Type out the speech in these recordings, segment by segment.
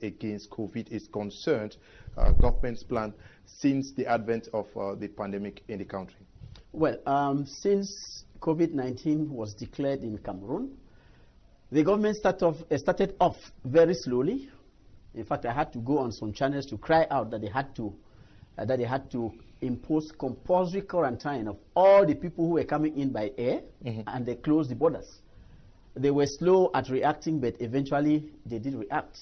against COVID is concerned, government's plan since the advent of the pandemic in the country? Well, since COVID-19 was declared in Cameroon, the government started off very slowly. In fact, I had to go on some channels to cry out that they had to impose compulsory quarantine of all the people who were coming in by air, and they closed the borders. They were slow at reacting, but eventually they did react.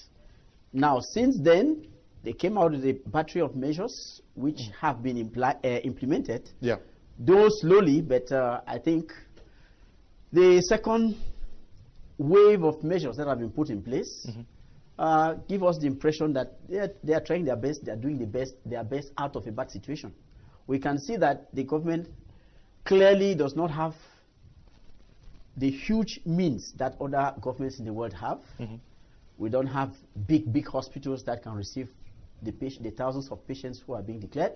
Now, since then, they came out with a battery of measures which have been implemented. Yeah. Though slowly, but I think the second wave of measures that have been put in place give us the impression that they are trying their best, they are doing their best out of a bad situation. We can see that the government clearly does not have the huge means that other governments in the world have. We don't have big hospitals that can receive the thousands of patients who are being declared.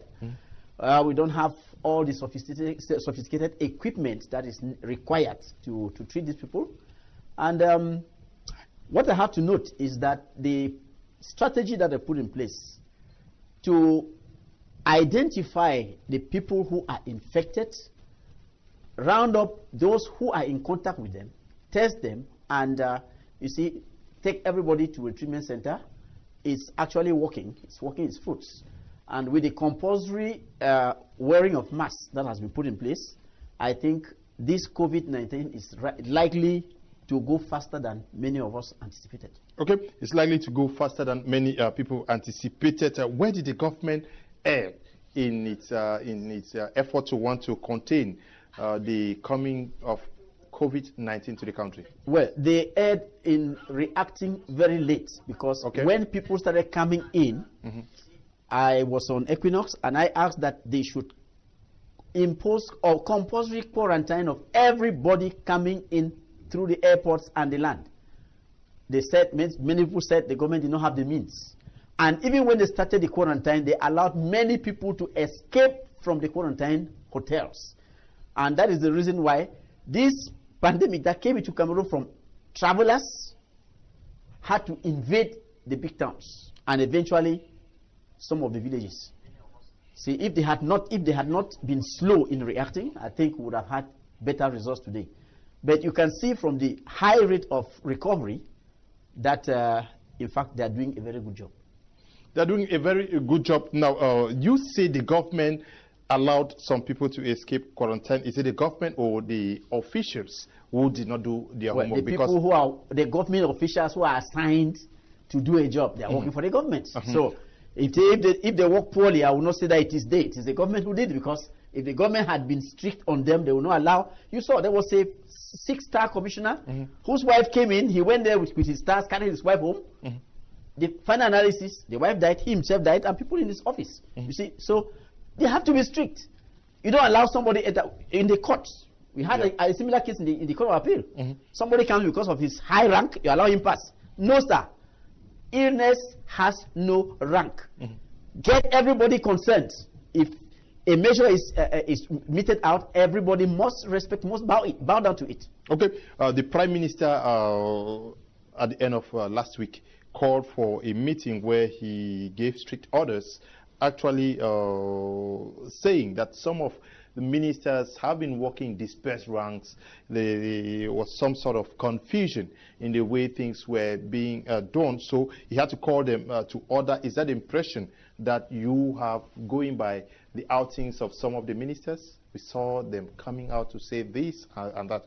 We don't have all the sophisticated equipment that is required to treat these people. And what I have to note is that the strategy that they put in place to identify the people who are infected, round up those who are in contact with them, test them, and you see, take everybody to a treatment center, is actually working. It's working its fruits. And with the compulsory wearing of masks that has been put in place, I think this COVID-19 is likely to go faster than many of us anticipated. Okay, it's likely to go faster than many people anticipated. Where did the government err in its effort to want to contain the coming of COVID-19 to the country? Well, they erred in reacting very late, because when people started coming in, I was on Equinox and I asked that they should impose or compulsory quarantine of everybody coming in through the airports and the land. They said, many people said the government did not have the means. And even when they started the quarantine, they allowed many people to escape from the quarantine hotels. And that is the reason why this pandemic that came into Cameroon from travelers had to invade the big towns and eventually some of the villages. See, if they had not been slow in reacting, I think we would have had better results today. But you can see from the high rate of recovery that, in fact, they are doing a very good job. They are doing a very good job. Now, you say the government allowed some people to escape quarantine. Is it the government or the officials who did not do their homework? The people who are the government officials who are assigned to do a job, they are working for the government. So if they work poorly, I will not say that it is they. It is the government who did it, because if the government had been strict on them, they would not allow. You saw there was a 6-star commissioner whose wife came in. He went there with his stars, carried his wife home. The final analysis, the wife died, he himself died, and people in his office. You see, so they have to be strict. You don't allow somebody in the courts. We had a similar case in the Court of Appeal. Somebody comes because of his high rank, you allow him pass. No, sir. Illness has no rank. Get everybody concerned. If a measure is meted out, everybody must respect, must bow down to it. Okay. The Prime Minister at the end of last week called for a meeting where he gave strict orders, actually saying that some of the ministers have been working dispersed ranks. There was some sort of confusion in the way things were being done. So he had to call them to order. Is that the impression that you have going by the outings of some of the ministers? We saw them coming out to say this and that.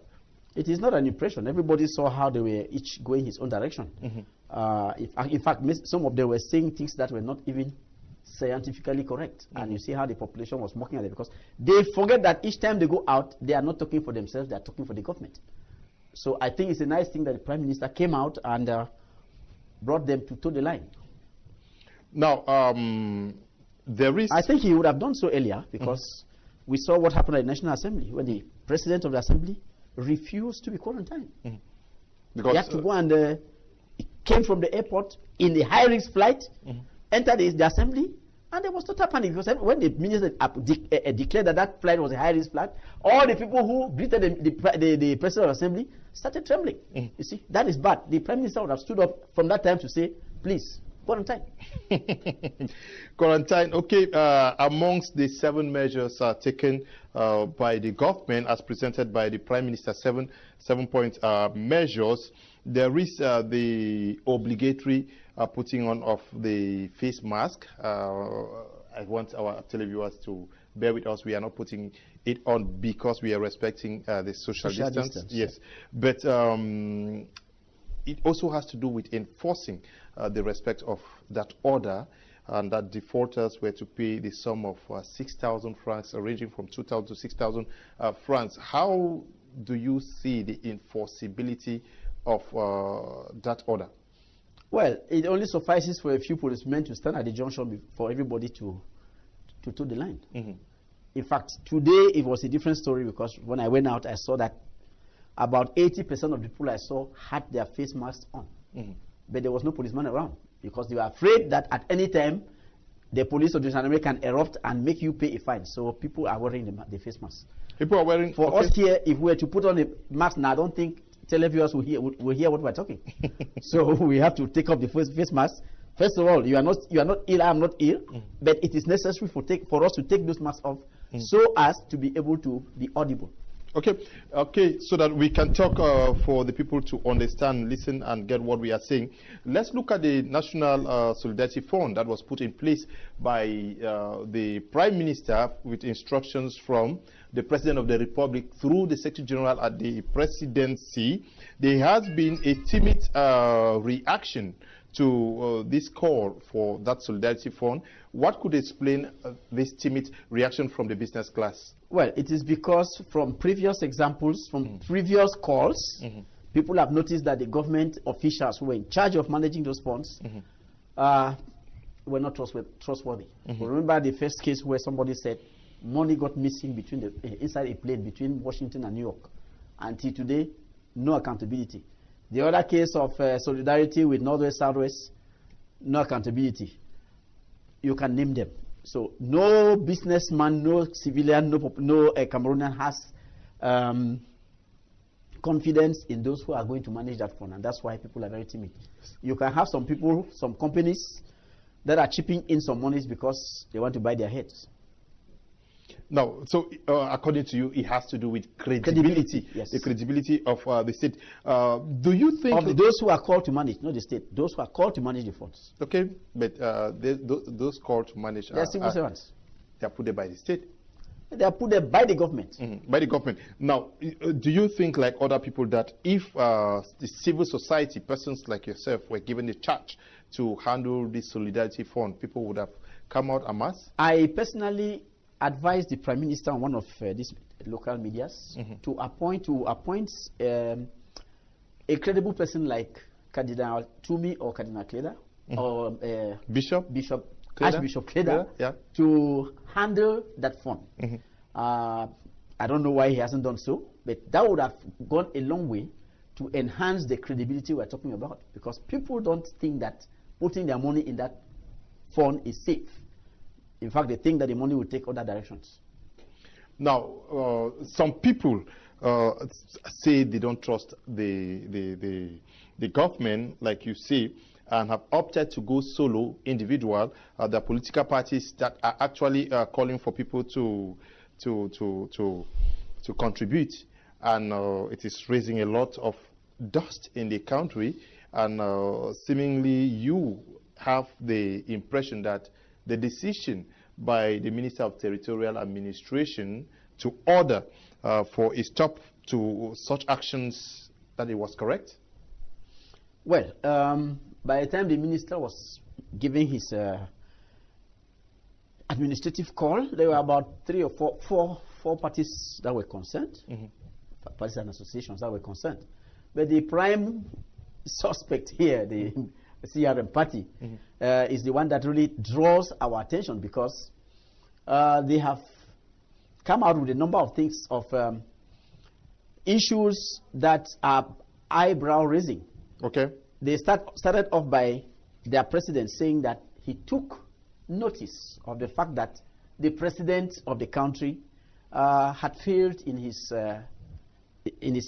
It is not an impression. Everybody saw how they were each going his own direction. In fact, some of them were saying things that were not even scientifically correct. And you see how the population was mocking at it, because they forget that each time they go out, they are not talking for themselves, they are talking for the government. So I think it's a nice thing that the Prime Minister came out and brought them to toe the line. Now, there is... I think he would have done so earlier, because we saw what happened at the National Assembly, when the President of the Assembly refused to be quarantined. Because he had to go and he came from the airport in the high-risk flight, entered the Assembly, and there was total panic, because when the minister declared that flight was a high-risk flight, all the people who greeted the President of the Assembly started trembling. You see, that is bad. The Prime Minister would have stood up from that time to say, please, quarantine. Quarantine, okay. Amongst the 7 measures taken by the government, as presented by the Prime Minister, 7-point measures, there is the obligatory putting on of the face mask. I want our televiewers to bear with us. We are not putting it on because we are respecting the social distance. Yes, but it also has to do with enforcing the respect of that order, and that defaulters were to pay the sum of 6,000 francs, ranging from 2,000 to 6,000 francs. How do you see the enforceability of that order? Well, it only suffices for a few policemen to stand at the junction for everybody to toe the line. In fact, today it was a different story, because when I went out, I saw that about 80% of the people I saw had their face masks on. But there was no policeman around, because they were afraid that at any time the police of the gendarmerie can erupt and make you pay a fine. So people are wearing the face masks. People are wearing. For us here, if we were to put on a mask now, I don't think televiewers will hear what we're talking. So we have to take off the face mask. First of all, you are not ill, I am not ill, but it is necessary for us to take those masks off so as to be able to be audible. Okay, so that we can talk for the people to understand, listen, and get what we are saying. Let's look at the National Solidarity Fund that was put in place by the Prime Minister with instructions from the President of the Republic through the Secretary General at the Presidency. There has been a timid reaction to this call for that Solidarity Fund. What could explain this timid reaction from the business class? Well, it is because from previous examples, from previous calls, people have noticed that the government officials who were in charge of managing those funds were not trustworthy. Remember the first case where somebody said money got missing inside a plane between Washington and New York. Until today, no accountability. The other case of solidarity with Northwest, Southwest, no accountability. You can name them. So no businessman, no civilian, no Cameroonian has confidence in those who are going to manage that fund, and that's why people are very timid. You can have some people, some companies that are chipping in some monies because they want to buy their heads. Now, so according to you, it has to do with credibility. Yes. The credibility of the state. Do you think of those who are called to manage, not the state, those who are called to manage the funds? Okay, but those called to manage, they are civil servants. They are put there by the state. They are put there by the government. By the government. Now, do you think, like other people, that if the civil society, persons like yourself, were given the charge to handle this solidarity fund, people would have come out en masse? I personally advised the Prime Minister on one of these local medias to appoint a credible person like Cardinal Tumi or Cardinal Kleda or Archbishop Kleda to handle that fund. I don't know why he hasn't done so, but that would have gone a long way to enhance the credibility we're talking about, because people don't think that putting their money in that fund is safe. In fact, they think that the money will take other directions. Now, some people say they don't trust the government, like you say, and have opted to go solo, individual. The political parties that are actually calling for people to contribute, and it is raising a lot of dust in the country. And seemingly, you have the impression that the decision by the Minister of Territorial Administration to order for a stop to such actions, that it was correct? Well, by the time the minister was giving his administrative call, there were about 3 or 4 parties that were concerned, parties and associations that were concerned. But the prime suspect here, the CRM party, is the one that really draws our attention, because they have come out with a number of things, of issues that are eyebrow raising. Okay. They started off by their president saying that he took notice of the fact that the president of the country had failed in his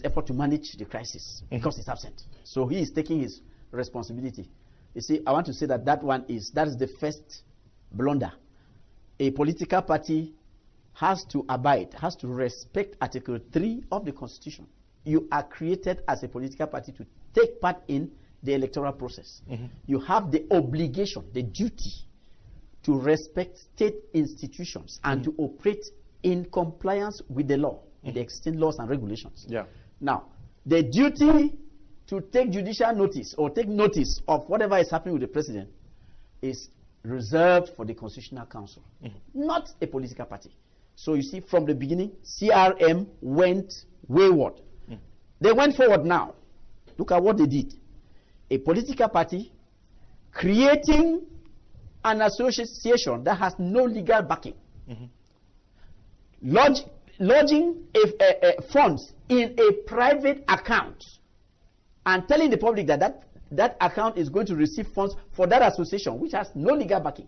effort to manage the crisis because he's absent. So he is taking his responsibility. You see, I want to say that that is the first blunder. A political party has to respect Article 3 of the Constitution. You are created as a political party to take part in the electoral process. You have the obligation, the duty, to respect state institutions and to operate in compliance with the law, the existing laws and regulations. Yeah. Now, the duty to take judicial notice or take notice of whatever is happening with the president is reserved for the Constitutional Council, not a political party. So you see, from the beginning, CRM went wayward. They went forward now. Look at what they did. A political party creating an association that has no legal backing, lodging funds in a private account, and telling the public that that account is going to receive funds for that association, which has no legal backing.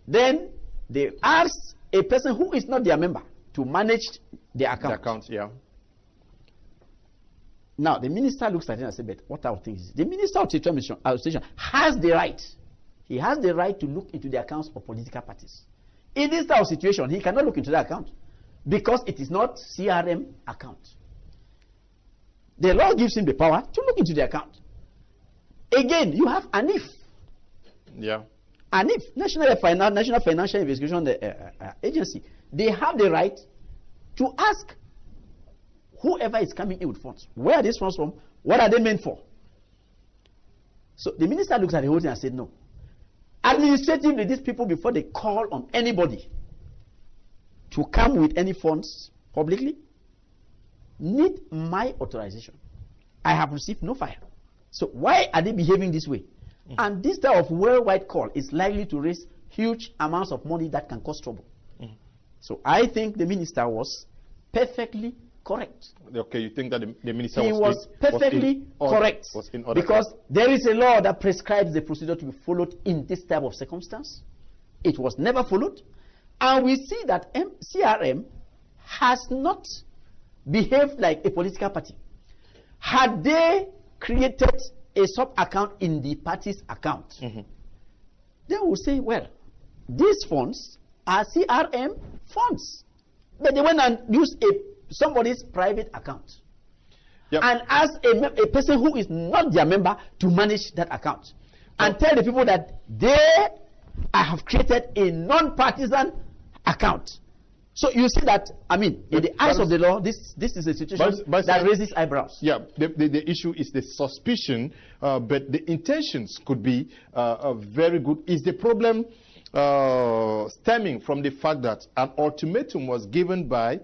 Then they asked a person who is not their member to manage the account. The account, yeah. Now, the minister looks at it and says, but what type of thing is this? The minister of Territorial Administration has the right. He has the right to look into the accounts of political parties. In this type of situation, he cannot look into the account because it is not CRM account. The law gives him the power to look into the account. Again, you have ANIF. Yeah. ANIF, National Financial Investigation Agency. They have the right to ask whoever is coming in with funds, where are these funds from? What are they meant for? So the minister looks at the whole thing and said, no. Administratively, these people, before they call on anybody to come with any funds publicly, need my authorization. I have received no file. So why are they behaving this way? And this type of worldwide call is likely to raise huge amounts of money that can cause trouble. So I think the minister was perfectly correct. Okay, you think that the minister was perfectly correct, because there is a law that prescribes the procedure to be followed in this type of circumstance. It was never followed, and we see that CRM has not behaved like a political party. Had they created a sub-account in the party's account, they will say, well, these funds are CRM funds. But they went and used somebody's private account and ask a person who is not their member to manage that account and tell the people that they have created a non-partisan account. So you see that, I mean, in the eyes of the law, this is a situation that raises eyebrows. Yeah, the issue is the suspicion, but the intentions could be very good. Is the problem stemming from the fact that an ultimatum was given by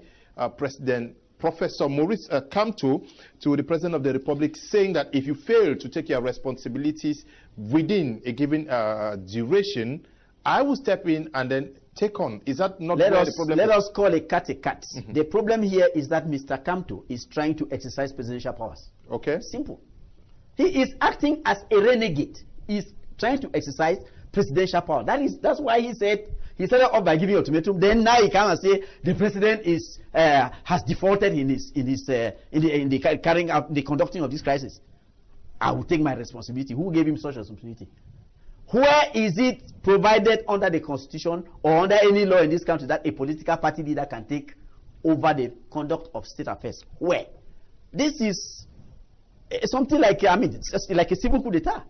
President Professor Maurice Kamto to the President of the Republic, saying that if you fail to take your responsibilities within a given duration, I will step in and then take on. Is that not where the problem is? Let us call a cat a cat. The problem here is that Mr. Kamto is trying to exercise presidential powers. Okay. Simple. He is acting as a renegade. He is trying to exercise presidential power. That's why he started off by giving ultimatum. Then now he comes and say the president has defaulted in the carrying out the conducting of this crisis. I will take my responsibility. Who gave him such responsibility? Where is it provided under the Constitution or under any law in this country that a political party leader can take over the conduct of state affairs? Where? This is something like, it's just like a civil coup d'etat.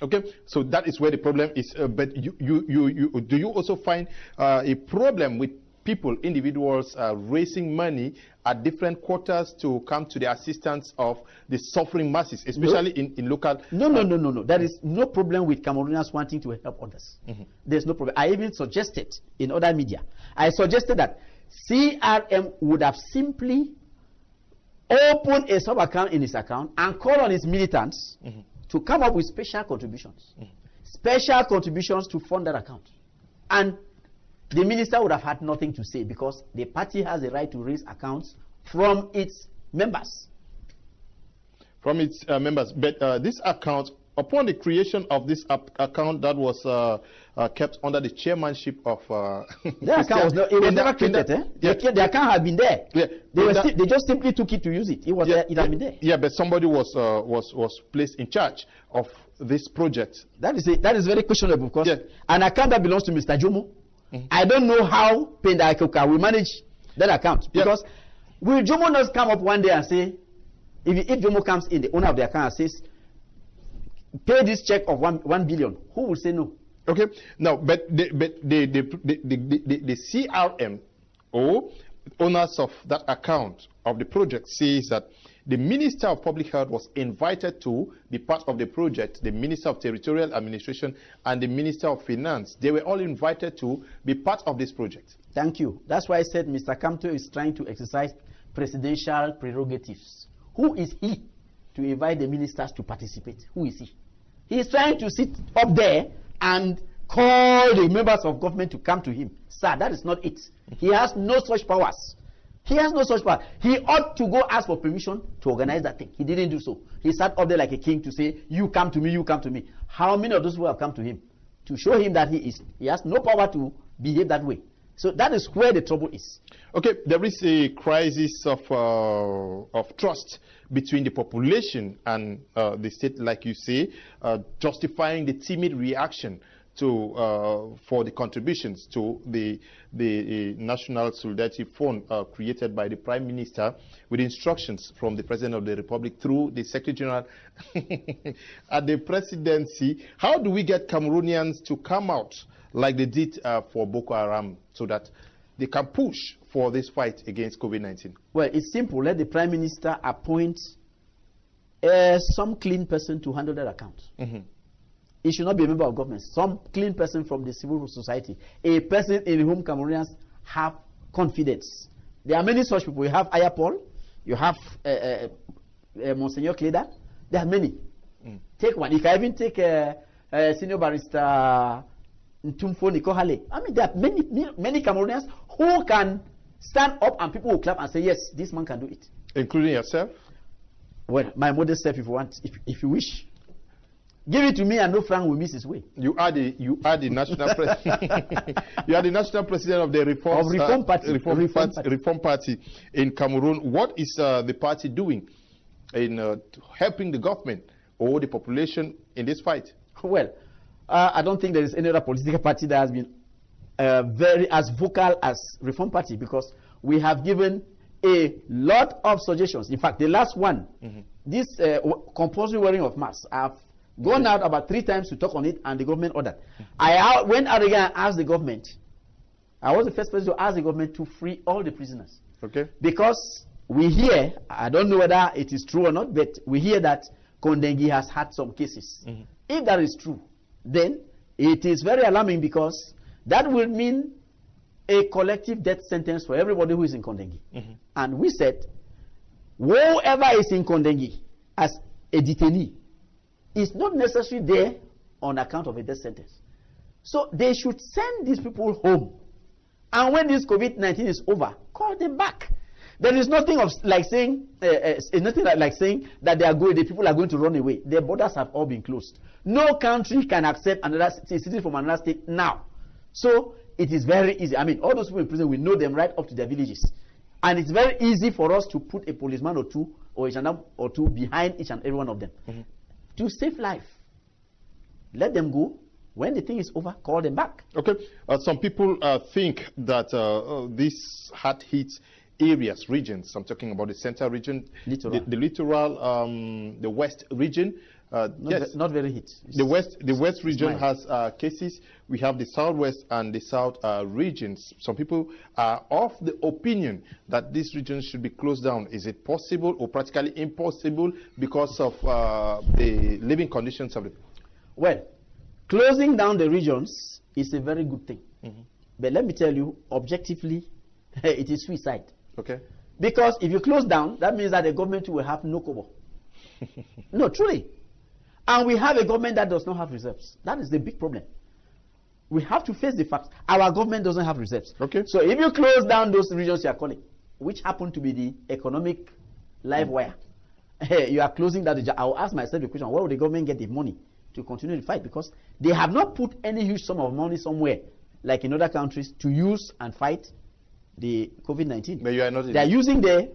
Okay, so that is where the problem is. But do you also find a problem with people, individuals, raising money at different quarters to come to the assistance of the suffering masses, especially in local... No. There is no problem with Cameroonians wanting to help others. There's no problem. I even suggested in other media, I suggested that CRM would have simply opened a sub-account in his account and called on his militants to come up with special contributions. Special contributions to fund that account. And the minister would have had nothing to say because the party has the right to raise accounts from its members. From its members. But this account upon the creation of this account that was kept under the chairmanship of the account was never created. The account had been there. Yeah. They just simply took it to use it. It had been there. Yeah, but somebody was placed in charge of this project. That is very questionable because an account that belongs to Mr. Jomo. I don't know how Penda Ikoka will manage that account, because will Jomo not come up one day and say, if Jomo comes in, the owner of the account says, pay this check of 1 billion, who will say no? Okay, now, but the CRM or owners of that account of the project says that the Minister of Public Health was invited to be part of the project, the Minister of Territorial Administration and the Minister of Finance. They were all invited to be part of this project. Thank you. That's why I said Mr. Kamto is trying to exercise presidential prerogatives. Who is he to invite the ministers to participate? Who is he? He is trying to sit up there and call the members of government to come to him. Sir, that is not it. He has no such powers. He has no such power. He ought to go ask for permission to organize that thing. He didn't do so. He sat up there like a king to say, you come to me, you come to me. How many of those people have come to him? To show him that he has no power to behave that way. So that is where the trouble is. Okay, there is a crisis of trust between the population and the state, like you say, justifying the timid reaction to for the contributions to the National Solidarity Fund created by the Prime Minister with instructions from the President of the Republic through the Secretary General at the presidency. How do we get Cameroonians to come out like they did for Boko Haram so that they can push for this fight against COVID-19? Well, it's simple. Let the Prime Minister appoint some clean person to handle that account. He should not be a member of government. Some clean person from the civil society. A person in whom Cameroonians have confidence. There are many such people. You have Ayapol. You have Monsignor Kleda. There are many. Take one. You can even take Senior Barrister Ntumfo Nikohale. I mean, there are many Cameroonians who can stand up and people will clap and say, yes, this man can do it. Including yourself? Well, my modest self, if you want, if you wish. Give it to me, and no Frank will miss his way. You are the national president. You are the national president of the Reform Party in Cameroon. What is the party doing in helping the government or the population in this fight? Well, I don't think there is any other political party that has been very as vocal as Reform Party, because we have given a lot of suggestions. In fact, the last one, this compulsory wearing of masks, I've gone out about 3 times to talk on it, and the government ordered. I went out again and asked the government. I was the first person to ask the government to free all the prisoners. Okay. Because we hear, I don't know whether it is true or not, but we hear that Kondengi has had some cases. If that is true, then it is very alarming, because that will mean a collective death sentence for everybody who is in Kondengi. And we said, whoever is in Kondengi as a detainee is not necessarily there on account of a death sentence. So they should send these people home. And when this COVID-19 is over, call them back. There is nothing like saying that the people are going to run away. Their borders have all been closed. No country can accept another citizen from another state now. So it is very easy. I mean, all those people in prison, we know them right up to their villages. And it's very easy for us to put a policeman or two or a gendarme or two behind each and every one of them. To save life. Let them go. When the thing is over, call them back. Okay. Some people think that these hard-hit areas, regions, I'm talking about the central region, the littoral, the west region. Not very hit. The west region has cases. We have the southwest and the south regions. Some people are of the opinion that these regions should be closed down. Is it possible or practically impossible because of the living conditions of the people? Well, closing down the regions is a very good thing. But let me tell you, objectively, it is suicide. Okay. Because if you close down, that means that the government will have no kobo. No, truly. And we have a government that does not have reserves. That is the big problem. We have to face the fact our government doesn't have reserves. Okay. So if you close down those regions you are calling, which happen to be the economic live wire, you are closing that. I will ask myself the question: where will the government get the money to continue the fight, because they have not put any huge sum of money somewhere, like in other countries, to use and fight the COVID-19. But you are not. They are using the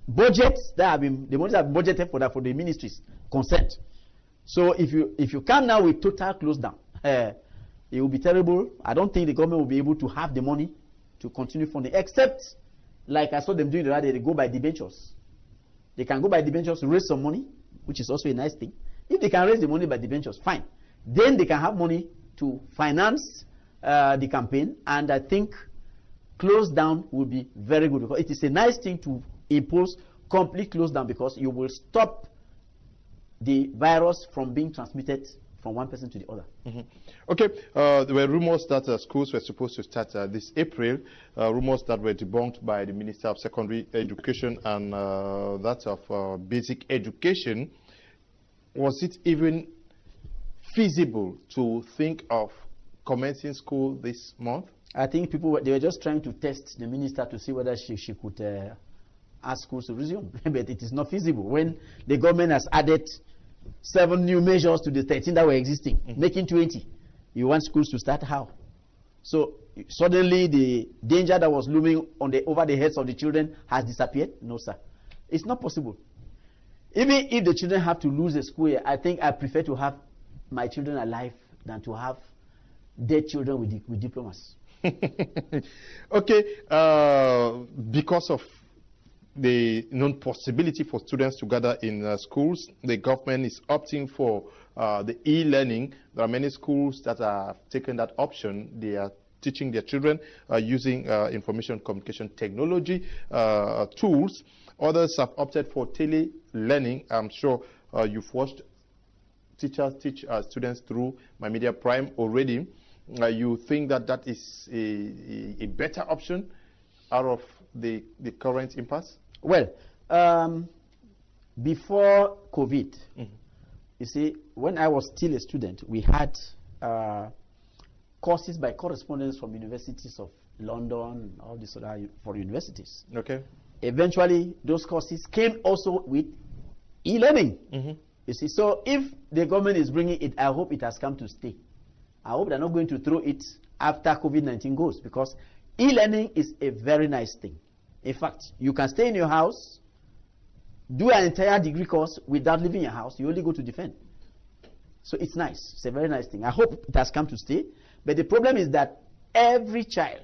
budgets that have been, the money that have been budgeted for that, for the ministries concerned. So if you come now with total close down, it will be terrible. I don't think the government will be able to have the money to continue funding, except, like I saw them doing the other day, they go by debentures. They can go by debentures to raise some money, which is also a nice thing. If they can raise the money by debentures, fine. Then they can have money to finance the campaign, and I think close down will be very good, because it is a nice thing to impose complete close down, because you will stop the virus from being transmitted from one person to the other. Okay, there were rumors that schools were supposed to start this April, rumors that were debunked by the Minister of Secondary Education and that of Basic Education. Was it even feasible to think of commencing school this month? I think they were just trying to test the minister to see whether she could ask schools to resume. But it is not feasible when the government has added 7 new measures to the 13 that were existing, making 20. You want schools to start how? So suddenly the danger that was looming over the heads of the children has disappeared? No, sir. It's not possible. Even if the children have to lose a school year, I think I prefer to have my children alive than to have dead children with diplomas. Okay, because of the non-possibility for students to gather in schools, the government is opting for the e-learning. There are many schools that have taken that option. They are teaching their children using information communication technology tools. Others have opted for tele-learning. I'm sure you've watched teachers teach students through My Media Prime already. You think that that is a better option out of the current impasse? Well, before COVID, you see, when I was still a student, we had courses by correspondence from universities of London, all these other foreign universities. Okay. Eventually, those courses came also with e-learning. You see, so if the government is bringing it, I hope it has come to stay. I hope they're not going to throw it after COVID-19 goes, because e-learning is a very nice thing. In fact, you can stay in your house, do an entire degree course without leaving your house. You only go to defend. So it's nice. It's a very nice thing. I hope it has come to stay. But the problem is that every child,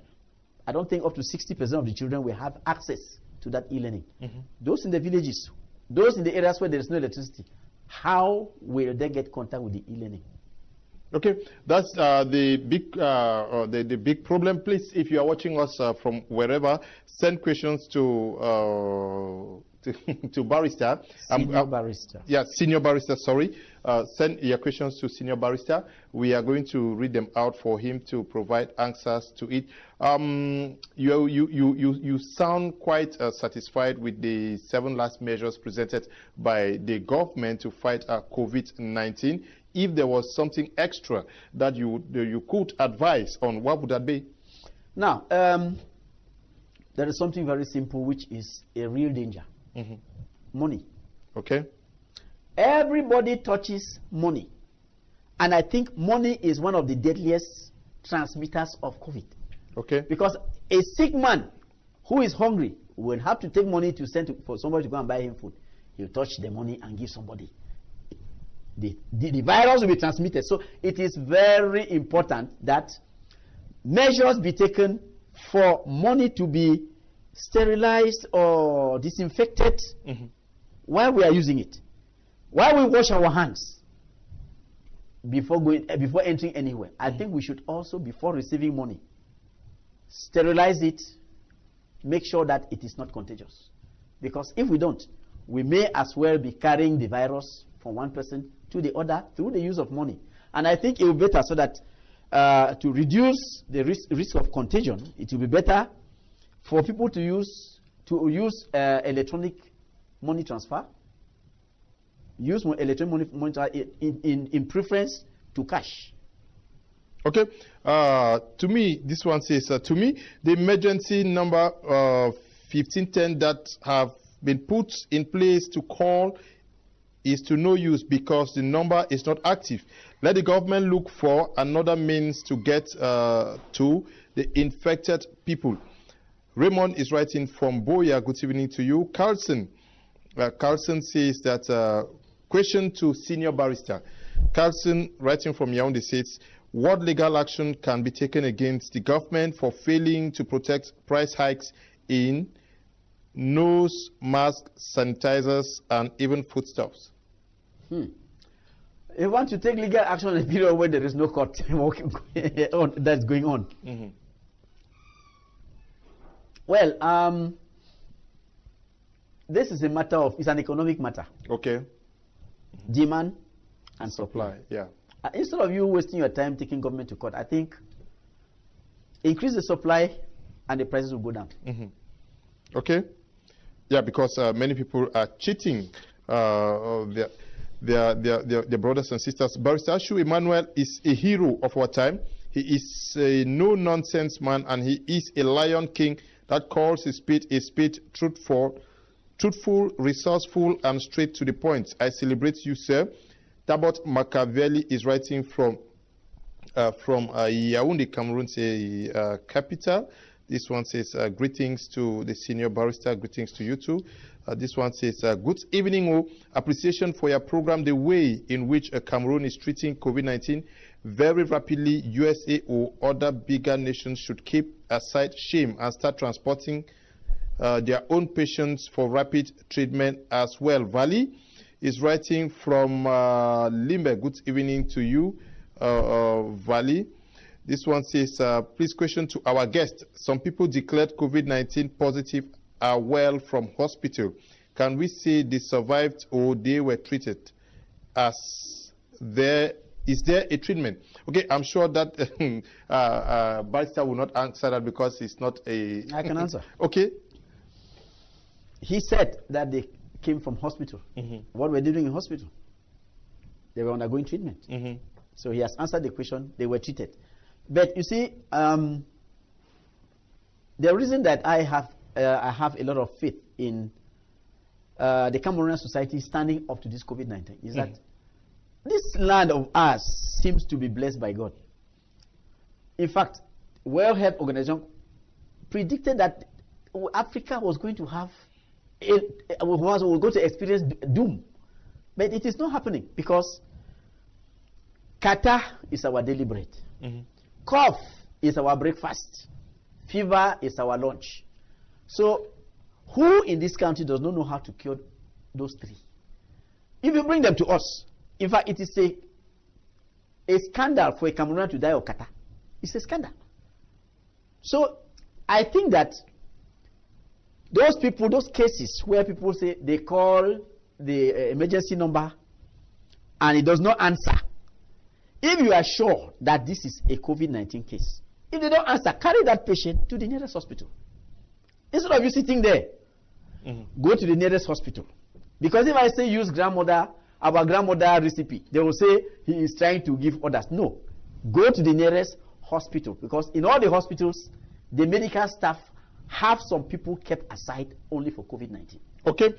I don't think up to 60% of the children will have access to that e-learning. Those in the villages, those in the areas where there is no electricity, how will they get contact with the e-learning? Okay, that's the big problem. Please, if you are watching us from wherever, send questions to Barrister. Senior Barrister. Yeah, Senior Barrister, sorry. Send your questions to Senior Barrister. We are going to read them out for him to provide answers to it. You sound quite satisfied with the 7 last measures presented by the government to fight COVID-19. If there was something extra that you could advise on, what would that be? Now, there is something very simple, which is a real danger. Money. Okay. Everybody touches money. And I think money is one of the deadliest transmitters of COVID. Okay. Because a sick man who is hungry will have to take money to send for somebody to go and buy him food. He'll touch the money and give somebody. The virus will be transmitted. So it is very important that measures be taken for money to be sterilized or disinfected while we are using it. While we wash our hands before entering anywhere, I think we should also, before receiving money, sterilize it, make sure that it is not contagious. Because if we don't, we may as well be carrying the virus from one person to the other through the use of money. And I think it will be better, so that to reduce the risk of contagion, it will be better for people to use electronic money transfer, use electronic money transfer in preference to cash. Okay. To me, this one says, to me, the emergency number 1510 that have been put in place to call is to no use, because the number is not active. Let the government look for another means to get to the infected people. Raymond is writing from Boya. Good evening to you. Carlson says that question to senior barrister. Carlson, writing from Yaoundé, says, what legal action can be taken against the government for failing to protect price hikes in nose, mask, sanitizers, and even foodstuffs? You want to take legal action in a period where there is no court that's going on. Mm-hmm. Well, this is a matter of, it's an economic matter. Okay. Demand and supply. Yeah. Instead of you wasting your time taking government to court, I think increase the supply and the prices will go down. Mm-hmm. Okay. Yeah, because many people are cheating their brothers and sisters. Barrister Ashu Emmanuel is a hero of our time. He is a no-nonsense man, and he is a lion king that calls his speech a speech truthful, resourceful, and straight to the point. I celebrate you, sir. Tabot Machiavelli is writing from Yaoundé, Cameroon, capital. This one says, greetings to the senior barrister, greetings to you too. This one says, good evening, appreciation for your program, the way in which Cameroon is treating COVID-19 very rapidly. USA or other bigger nations should keep aside shame and start transporting their own patients for rapid treatment as well. Valley is writing from Limbe. Good evening to you, Valley. This one says, please question to our guest. Some people declared COVID-19 positive are well from hospital. Can we say they survived or they were treated? Is there a treatment? Okay, I'm sure that Barrister will not answer that because it's not a... I can answer. Okay. He said that they came from hospital. Mm-hmm. What were they doing in hospital? They were undergoing treatment. Mm-hmm. So he has answered the question, they were treated. But you see, the reason that I have a lot of faith in the Cameroonian society standing up to this COVID-19 is that this land of ours seems to be blessed by God. In fact, World Health Organization predicted that Africa was going to have was going to experience doom, but it is not happening because Qatar is our daily bread. Mm-hmm. Cough is our breakfast. Fever is our lunch. So, who in this country does not know how to cure those three? If you bring them to us, in fact, it is a scandal for a Cameroonian to die of Qatar. It's a scandal. So, I think that those people, those cases where people say they call the emergency number and it does not answer, if you are sure that this is a COVID-19 case, if they don't answer, carry that patient to the nearest hospital. Instead of you sitting there, go to the nearest hospital. Because if I say use our grandmother recipe, they will say he is trying to give orders. No. Go to the nearest hospital. Because in all the hospitals, the medical staff have some people kept aside only for COVID-19. Okay.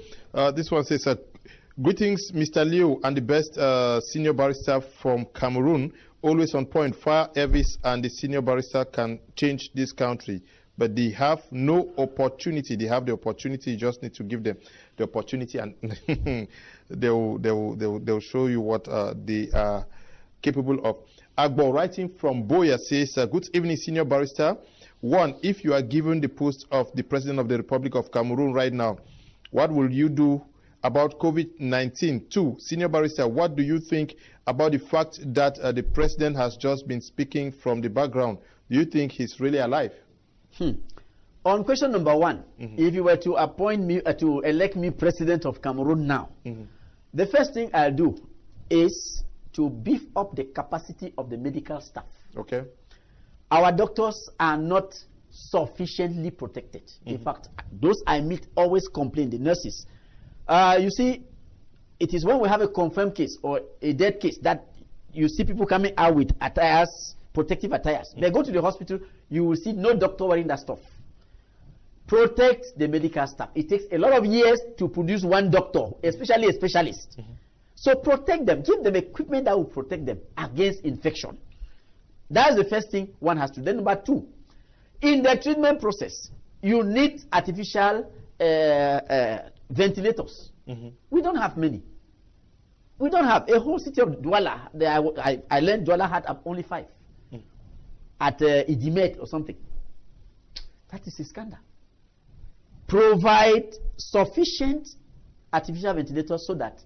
This one says, greetings, Mr. Leo, and the best senior barrister from Cameroon. Always on point. Fire Elvis and the senior barrister can change this country, but they have no opportunity. They have the opportunity. You just need to give them the opportunity, and they'll show you what they are capable of. Agbo, writing from Boya, says, good evening, senior barrister. One, if you are given the post of the President of the Republic of Cameroon right now, what will you do about COVID-19? Two, senior barrister, what do you think about the fact that the President has just been speaking from the background? Do you think he's really alive? On question number one, if you were to appoint me, to elect me President of Cameroon now, the first thing I'll do is to beef up the capacity of the medical staff. Okay. Our doctors are not sufficiently protected. In fact, those I meet always complain, the nurses. You see, it is when we have a confirmed case or a dead case that you see people coming out with attires, protective attires. They go to the hospital, you will see no doctor wearing that stuff. Protect the medical staff. It takes a lot of years to produce one doctor, especially a specialist. So protect them. Give them equipment that will protect them against infection. That's the first thing one has to do. Then number two, in the treatment process, you need artificial ventilators. We don't have many. We don't have a whole city of Douala. I learned Douala had only 5 at Idimet or something. That is a scandal. Provide sufficient artificial ventilators so that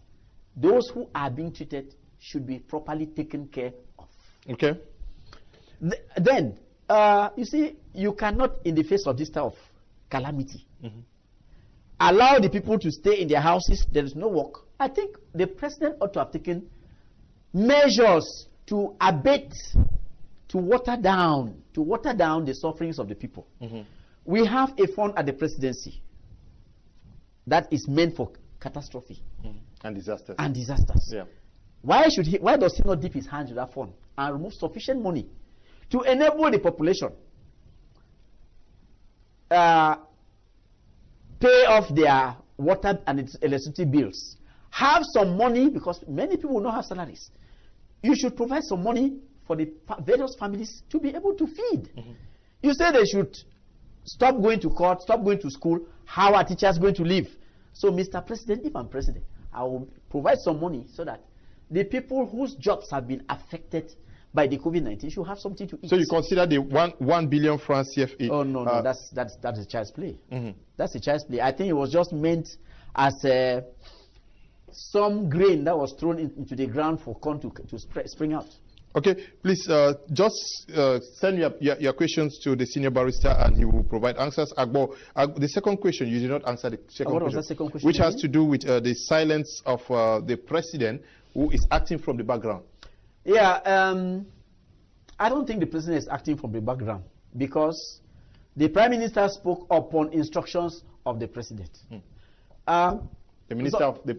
those who are being treated should be properly taken care of. Okay. Then, you see, you cannot, in the face of this type of calamity, allow the people to stay in their houses. There is no work. I think the president ought to have taken measures to abate, to water down the sufferings of the people. We have a fund at the presidency that is meant for catastrophe and disasters. Yeah. Why does he not dip his hands to that fund and remove sufficient money to enable the population pay off their water and electricity bills? Have some money, because many people will not have salaries. You should provide some money for the various families to be able to feed. You say they should stop going to court, stop going to school. How are teachers going to live? So, Mr. President, if I'm president, I will provide some money so that the people whose jobs have been affected by the COVID-19 should have something to eat. So you consider the 1 billion francs CFA? Oh, no, that's a child's play. That's a child's play. I think it was just meant as some grain that was thrown into the ground for corn to spring out. Okay, please just send your questions to the senior barrister and he will provide answers. Agbo, the second question, you did not answer the second question. What was the second question? Which has to do with the silence of the president who is acting from the background. Yeah, I don't think the president is acting from the background because the prime minister spoke upon instructions of the president. The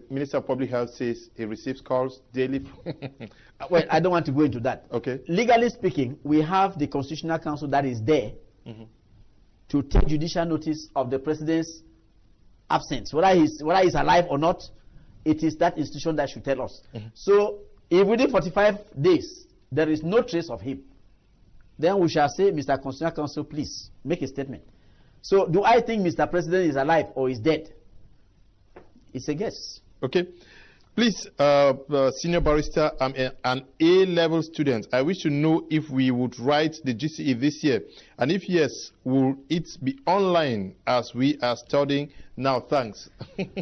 minister of public health says he receives calls daily. Well, I don't want to go into that. Okay. Legally speaking, we have the Constitutional Council that is there to take judicial notice of the president's absence, whether he's alive or not. It is that institution that should tell us. So, if within 45 days there is no trace of him, then we shall say, Mr. Constitutional Council, please make a statement. So, do I think Mr. President is alive or is dead? It's a guess. Okay. Please, senior barrister, I'm an A-level student. I wish to know if we would write the GCE this year. And if yes, will it be online as we are studying now? Thanks.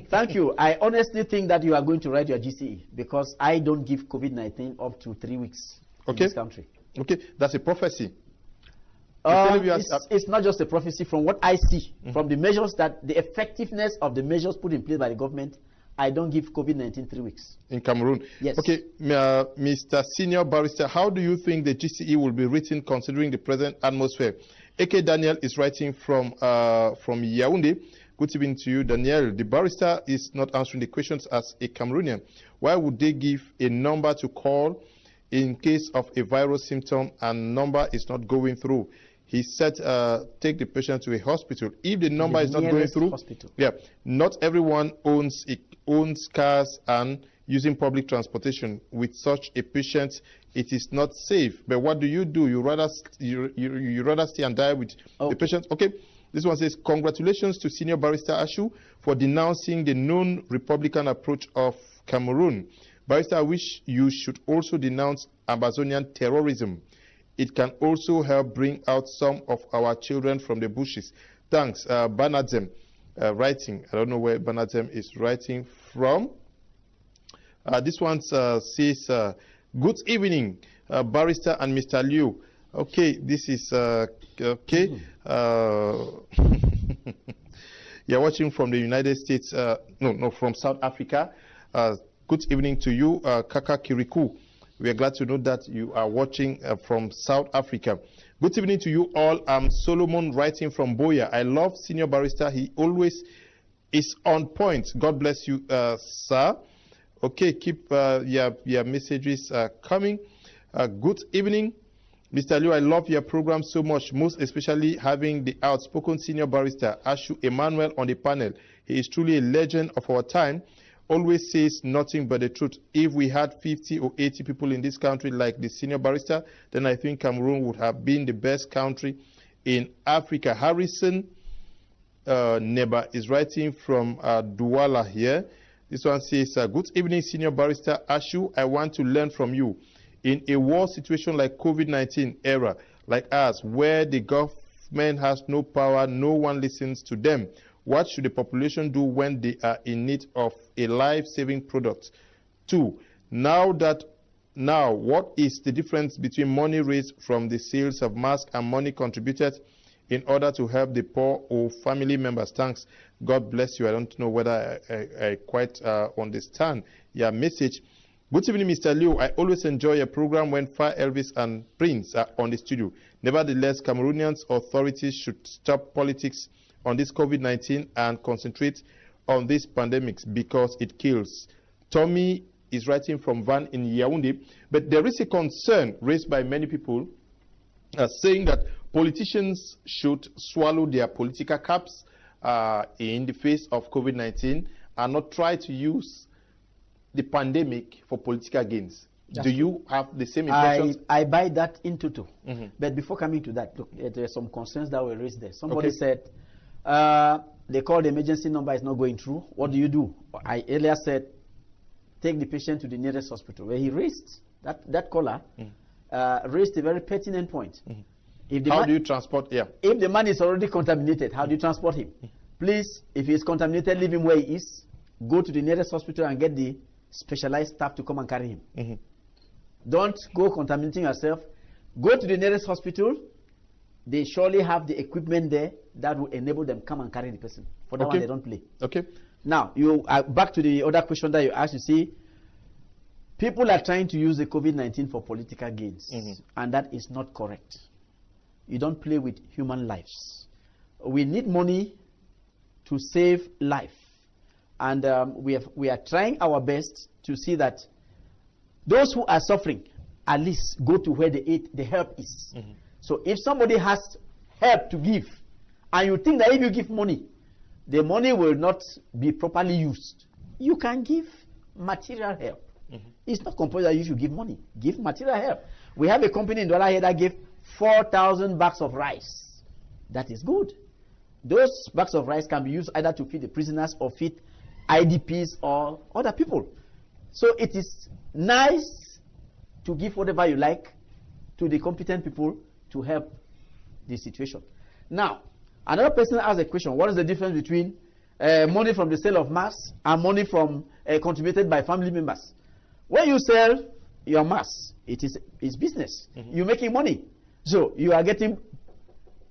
Thank you. I honestly think that you are going to write your GCE because I don't give COVID-19 up to 3 weeks in this country. Okay. That's a prophecy. It's not just a prophecy. From what I see, from the measures the effectiveness of the measures put in place by the government, I don't give COVID-19 3 weeks. In Cameroon? Yes. Okay, Mr. Senior Barrister, how do you think the GCE will be written considering the present atmosphere? A.K. Daniel is writing from Yaoundé. Good evening to you, Daniel. The barrister is not answering the questions as a Cameroonian. Why would they give a number to call in case of a virus symptom and number is not going through? He said, take the patient to a hospital. If the number is not going through, not everyone owns cars and using public transportation. With such a patient, it is not safe. But what do? You rather stay and die with the patient. Okay. This one says, congratulations to Senior Barrister Ashu for denouncing the known Republican approach of Cameroon. Barrister, I wish you should also denounce Amazonian terrorism. It can also help bring out some of our children from the bushes. Thanks. Banadzem writing. I don't know where Banadzem is writing from. This one says, good evening, Barrister and Mr. Liu. Okay, this is, okay. You're watching from the United States, from South Africa. Good evening to you, Kaka Kirikou. We are glad to know that you are watching from South Africa. Good evening to you all. I'm Solomon writing from Boya. I love Senior Barrister. He always is on point. God bless you, sir. Okay, keep your messages coming. Good evening, Mr. Liu. I love your program so much, most especially having the outspoken Senior Barrister Ashu Emmanuel on the panel. He is truly a legend of our time. always says nothing but the truth. If we had 50 or 80 people in this country like the senior barrister, then I think Cameroon would have been the best country in Africa. Harrison Neba is writing from Douala here. This one says, good evening, senior barrister Ashu. I want to learn from you. In a war situation like COVID-19 era, like us, where the government has no power, no one listens to them, what should the population do when they are in need of a life-saving product? 2, now, what is the difference between money raised from the sales of masks and money contributed in order to help the poor or family members? Thanks. God bless you. I don't know whether I quite understand your message. Good evening, Mr. Liu. I always enjoy a program when Fire Elvis and Prince are on the studio. Nevertheless, Cameroonians authorities should stop politics on this COVID-19 and concentrate on this pandemic because it kills. Tommy is writing from Van in Yaoundé. But there is a concern raised by many people saying that politicians should swallow their political caps in the face of COVID-19 and not try to use the pandemic for political gains. Do you have the same impressions? I buy that into two. But before coming to that, look, there are some concerns that were raised there. Somebody said, they called the emergency number is not going through. What do? I earlier said, take the patient to the nearest hospital. Where he raised, that caller raised a very pertinent point. How do you transport? If the man is already contaminated, how do you transport him? Please, if he is contaminated, leave him where he is. Go to the nearest hospital and get the specialized staff to come and carry him. Don't go contaminating yourself. Go to the nearest hospital. They surely have the equipment there that will enable them come and carry the person. For that one, they don't play. Okay. Now, you back to the other question that you asked. You see, people are trying to use the COVID-19 for political gains, and that is not correct. You don't play with human lives. We need money to save life. And we are trying our best to see that those who are suffering at least go to where the help is. So if somebody has help to give, and you think that if you give money, the money will not be properly used, you can give material help. It's not compulsory that you should give money. Give material help. We have a company in Douala here that gave 4,000 bags of rice. That is good. Those bags of rice can be used either to feed the prisoners or feed IDPs or other people. So it is nice to give whatever you like to the competent people to help the situation. Now, another person asked a question, what is the difference between money from the sale of masks and money from contributed by family members? When you sell your masks, it's business. You're making money. So you are getting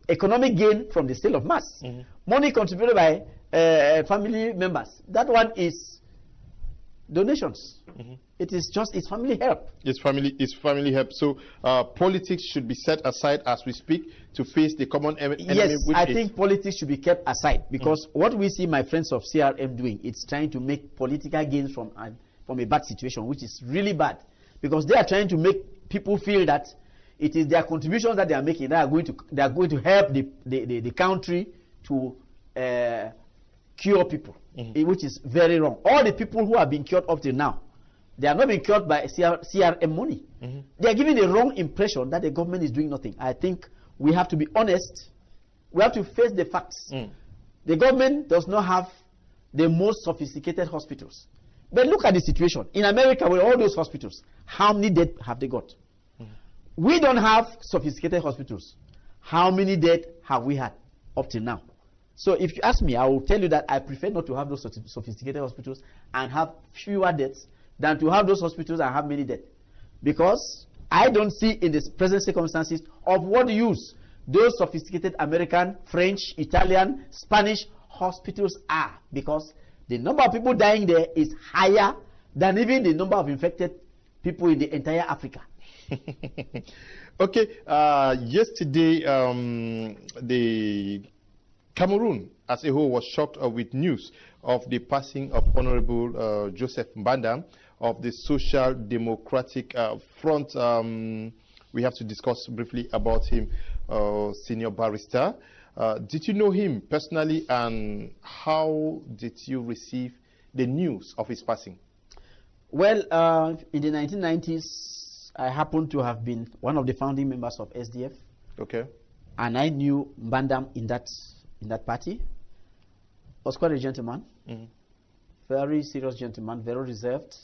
economic gain from the sale of masks. Money contributed by family members, that one is donations. It's family help. It's family help. So politics should be set aside as we speak to face the common enemy. Yes, I think politics should be kept aside because what we see my friends of CRM doing, it's trying to make political gains from a bad situation, which is really bad, because they are trying to make people feel that it is their contributions that they are making that are going to help the country to cure people, which is very wrong. All the people who have been cured up till now, they are not being cured by CRM money. They are giving a wrong impression that the government is doing nothing. I think we have to be honest. We have to face the facts. The government does not have the most sophisticated hospitals. But look at the situation. In America, with all those hospitals, how many deaths have they got? We don't have sophisticated hospitals. How many deaths have we had up till now? So if you ask me, I will tell you that I prefer not to have those sophisticated hospitals and have fewer deaths than to have those hospitals and have many deaths. Because I don't see in the present circumstances of what use those sophisticated American, French, Italian, Spanish hospitals are. Because the number of people dying there is higher than even the number of infected people in the entire Africa. Okay, yesterday the Cameroon as a whole was shocked with news of the passing of Honorable Joseph Mbanda of the Social Democratic Front. We have to discuss briefly about him, senior barrister. Did you know him personally, and how did you receive the news of his passing? Well, in the 1990s, I happened to have been one of the founding members of SDF. Okay. And I knew Mbandam in that party. He was quite a gentleman. Mm-hmm. Very serious gentleman, very reserved,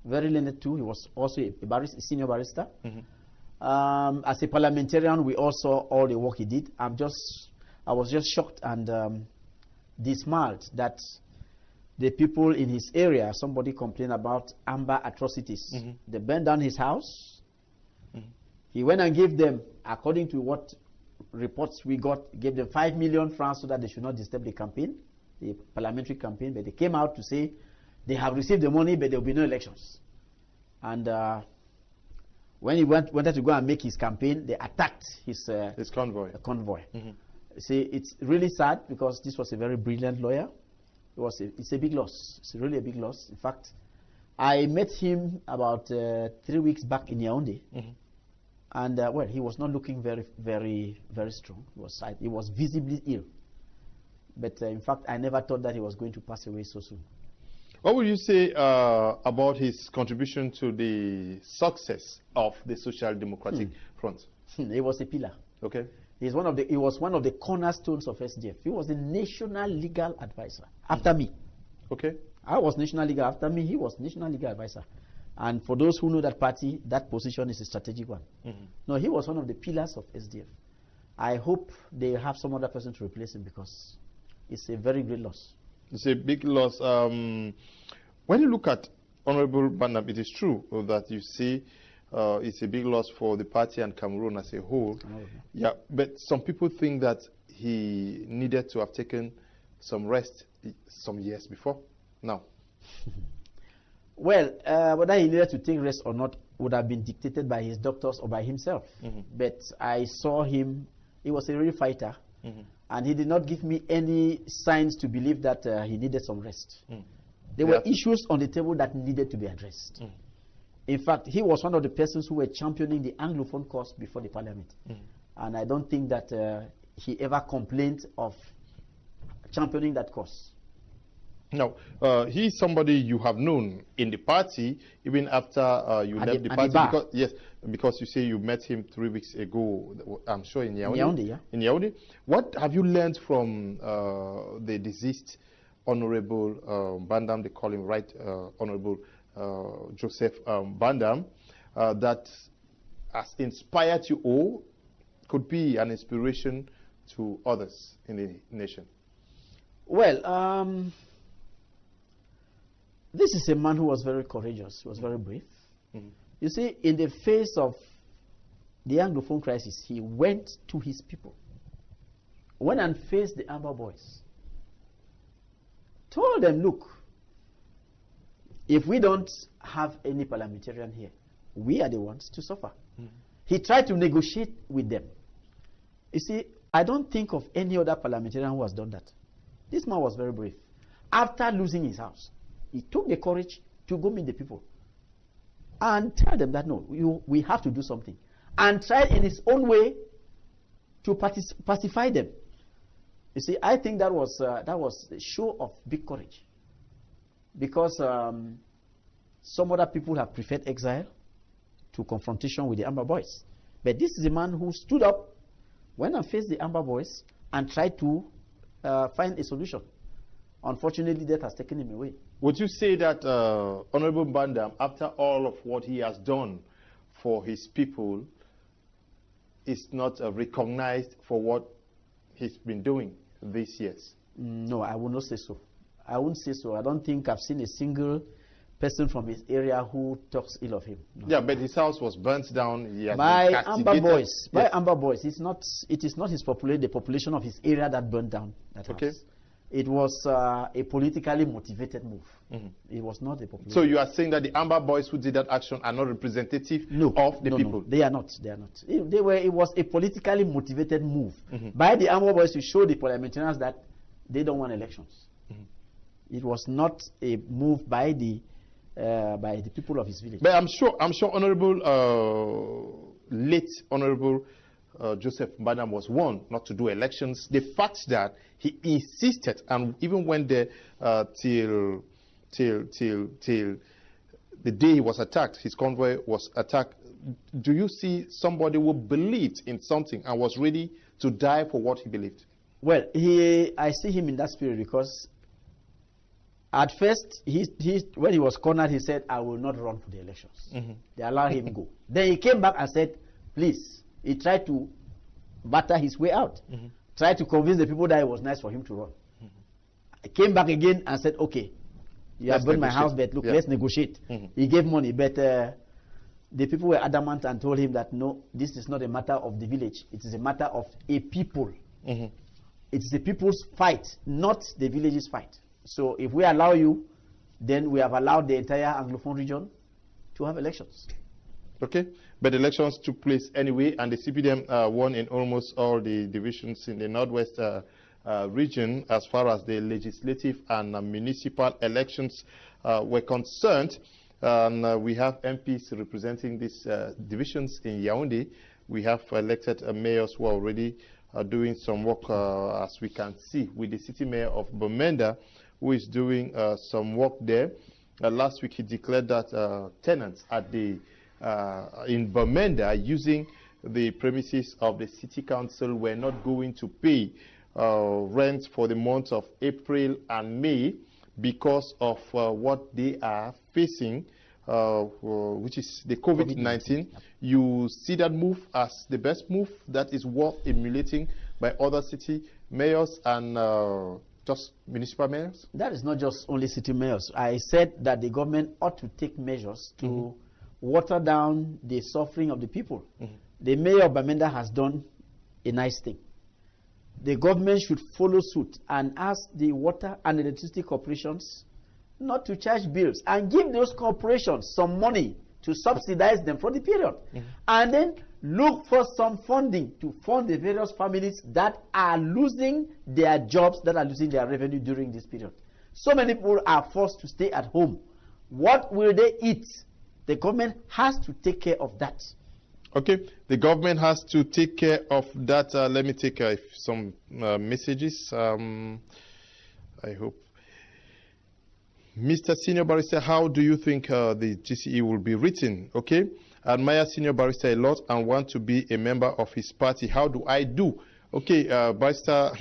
very learned too. He was also a senior barrister. Mm-hmm. As a parliamentarian, we all saw all the work he did. I was just shocked and dismayed that the people in his area, somebody complained about Amber atrocities. Mm-hmm. They burned down his house. Mm-hmm. He went and gave them, according to what reports we got, gave them 5 million francs so that they should not disturb the campaign, the parliamentary campaign. But they came out to say they have received the money, but there will be no elections. And when he wanted to go and make his campaign, they attacked his convoy. Mm-hmm. See, it's really sad because this was a very brilliant lawyer. It's a big loss. It's really a big loss. In fact, I met him about 3 weeks back in Yaoundé. Mm-hmm. And well, he was not looking very, very, very strong. He was visibly ill. But in fact, I never thought that he was going to pass away so soon. What would you say about his contribution to the success of the Social Democratic Front? He was a pillar. Okay. He was one of the cornerstones of SDF. He was the national legal advisor after me. Okay. I was national legal after me. He was national legal advisor. And for those who know that party, that position is a strategic one. Mm-hmm. No, he was one of the pillars of SDF. I hope they have some other person to replace him because it's a very great loss. It's a big loss. When you look at Honorable Mbandam, it is true that you see it's a big loss for the party and Cameroon as a whole. Oh, okay. Yeah, but some people think that he needed to have taken some rest some years before now. Well, whether he needed to take rest or not would have been dictated by his doctors or by himself. Mm-hmm. But I saw him, he was a real fighter. Mm-hmm. And he did not give me any signs to believe that he needed some rest. Mm. There were issues on the table that needed to be addressed. Mm. In fact, he was one of the persons who were championing the Anglophone cause before the parliament. Mm. And I don't think that he ever complained of championing that cause. Now, he's somebody you have known in the party even after you left the party. Because you say you met him 3 weeks ago, I'm sure in Yaoundé. Yaoundé, yeah. In Yaoundé. What have you learned from the deceased Honorable Mbandam, they call him right, Honorable Joseph Mbandam, that has inspired you or could be an inspiration to others in the nation? Well, this is a man who was very courageous. He was very brave. Mm-hmm. You see, in the face of the Anglophone crisis, he went to his people, went and faced the Amber Boys, told them, look, if we don't have any parliamentarian here, we are the ones to suffer. Mm-hmm. He tried to negotiate with them. You see, I don't think of any other parliamentarian who has done that. This man was very brave. After losing his house, he took the courage to go meet the people and tell them that, no, we have to do something. And tried in his own way to pacify them. You see, I think that was a show of big courage. Because some other people have preferred exile to confrontation with the Amber Boys. But this is a man who stood up, went and faced the Amber Boys, and tried to find a solution. Unfortunately, death has taken him away. Would you say that Honorable Mbandam, after all of what he has done for his people, is not recognized for what he's been doing these years? No, I would not say so. I wouldn't say so. I don't think I've seen a single person from his area who talks ill of him. No. Yeah, but his house was burnt down. He has by been Amber Boys. Yes. By Amber Boys. It is not his the population of his area that burned down that house. It was a politically motivated move. Mm-hmm. It was not a population. So you are saying that the Amber Boys who did that action are not representative of the people? No, they are not. They are not. It was a politically motivated move by the Amber Boys to show the parliamentarians that they don't want elections. Mm-hmm. It was not a move by the people of his village. But I'm sure late Honorable Joseph Mbandam was warned not to do elections. The fact that he insisted and even went there till till the day he was attacked, his convoy was attacked. Do you see somebody who believed in something and was ready to die for what he believed? Well, I see him in that spirit because at first, when he was cornered, he said, I will not run for the elections. They allowed him go. Then he came back and said, please. He tried to batter his way out. Tried to convince the people that it was nice for him to run. I came back again and said, okay, you have burned my house, but look, let's negotiate. He gave money, but the people were adamant and told him that no, this is not a matter of the village. It is a matter of a people. It is the people's fight, not the village's fight. So if we allow you, then we have allowed the entire Anglophone region to have elections. Okay, but elections took place anyway, and the CPDM won in almost all the divisions in the Northwest region as far as the legislative and municipal elections were concerned. And we have MPs representing these divisions in Yaoundé. We have elected mayors who are already doing some work, as we can see, with the city mayor of Bamenda, who is doing some work there. Last week, he declared that tenants at the in Bamenda using the premises of the city council were not going to pay rent for the months of April and May because of what they are facing, which is the COVID-19. You see that move as the best move that is worth emulating by other city mayors and just municipal mayors? That is not just only city mayors. I said that the government ought to take measures to water down the suffering of the people. The mayor of Bamenda has done a nice thing. The government should follow suit and ask the water and electricity corporations not to charge bills and give those corporations some money to subsidize them for the period. And then look for some funding to fund the various families that are losing their jobs, that are losing their revenue during this period. So many people are forced to stay at home. What will they eat? The government has to take care of that. Okay, the government has to take care of that. Let me take some messages. I hope. Mr. Senior Barrister, how do you think the GCE will be written? Okay, admire Senior Barrister a lot and want to be a member of his party. How do I do? Okay, Barrister,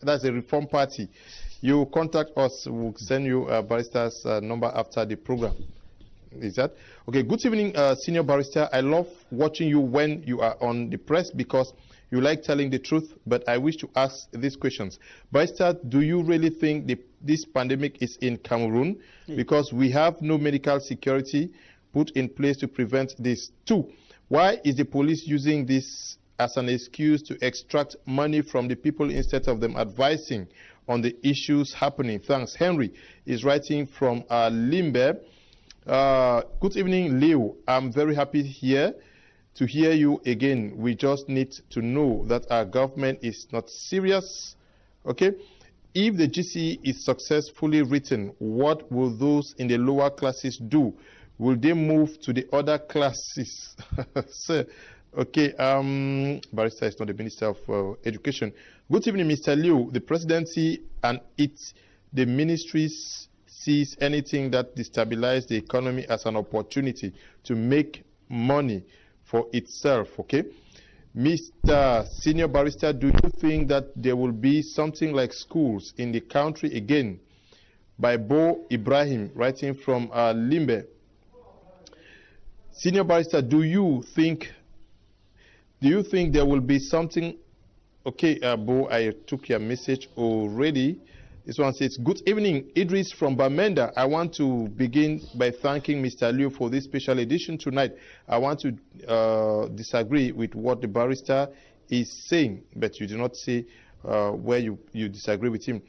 that's a Reform Party. You contact us, we'll send you Barrister's number after the program. Is that? Okay, good evening, Senior Barrister. I love watching you when you are on the press because you like telling the truth, but I wish to ask these questions. Barrister, do you really think this pandemic is in Cameroon? Because we have no medical security put in place to prevent this. 2, why is the police using this as an excuse to extract money from the people instead of them advising on the issues happening? Thanks. Henry is writing from Limbe. Good evening, Leo. I'm very happy here to hear you again. We just need to know that our government is not serious. Okay? If the GCE is successfully written, what will those in the lower classes do? Will they move to the other classes? So, okay, Barrister is not the Minister of Education. Good evening, Mr. Liu. The presidency and the ministries sees anything that destabilizes the economy as an opportunity to make money for itself, okay? Mr. Senior Barrister, do you think that there will be something like schools in the country again? By Bo Ibrahim, writing from Limbe. Senior Barrister, do you think there will be something? Okay, Bo, I took your message already. This one says, good evening, Idris from Bamenda. I want to begin by thanking Mr. Liu for this special edition tonight. I want to disagree with what the barrister is saying, but you do not say where you disagree with him.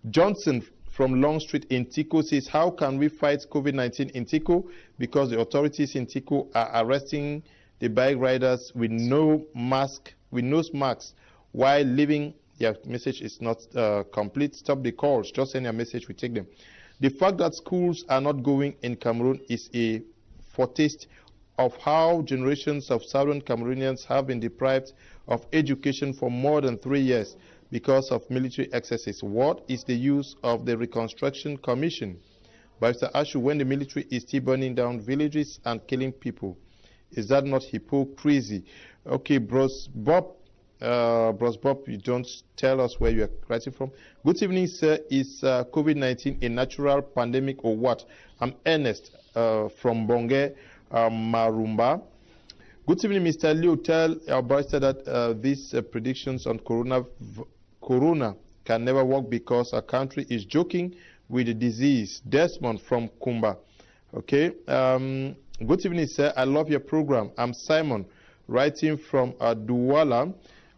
Johnson from Long Street in Tico says, how can we fight COVID-19 in Tico? Because the authorities in Tico are arresting the bike riders with no masks, while leaving. Your message is not complete. Stop the calls. Just send your message. We take them. The fact that schools are not going in Cameroon is a foretaste of how generations of southern Cameroonians have been deprived of education for more than 3 years because of military excesses. What is the use of the Reconstruction Commission? Barrister Ashu, when the military is still burning down villages and killing people, is that not hypocrisy? Okay, Bros Bob, you don't tell us where you are writing from. Good evening, sir. Is COVID-19 a natural pandemic or what? I'm Ernest from Bonge, Marumba. Good evening, Mr. Liu. Tell our barrister that these predictions on corona can never work because our country is joking with the disease. Desmond from Kumba. Okay. Good evening, sir. I love your program. I'm Simon, writing from Douala.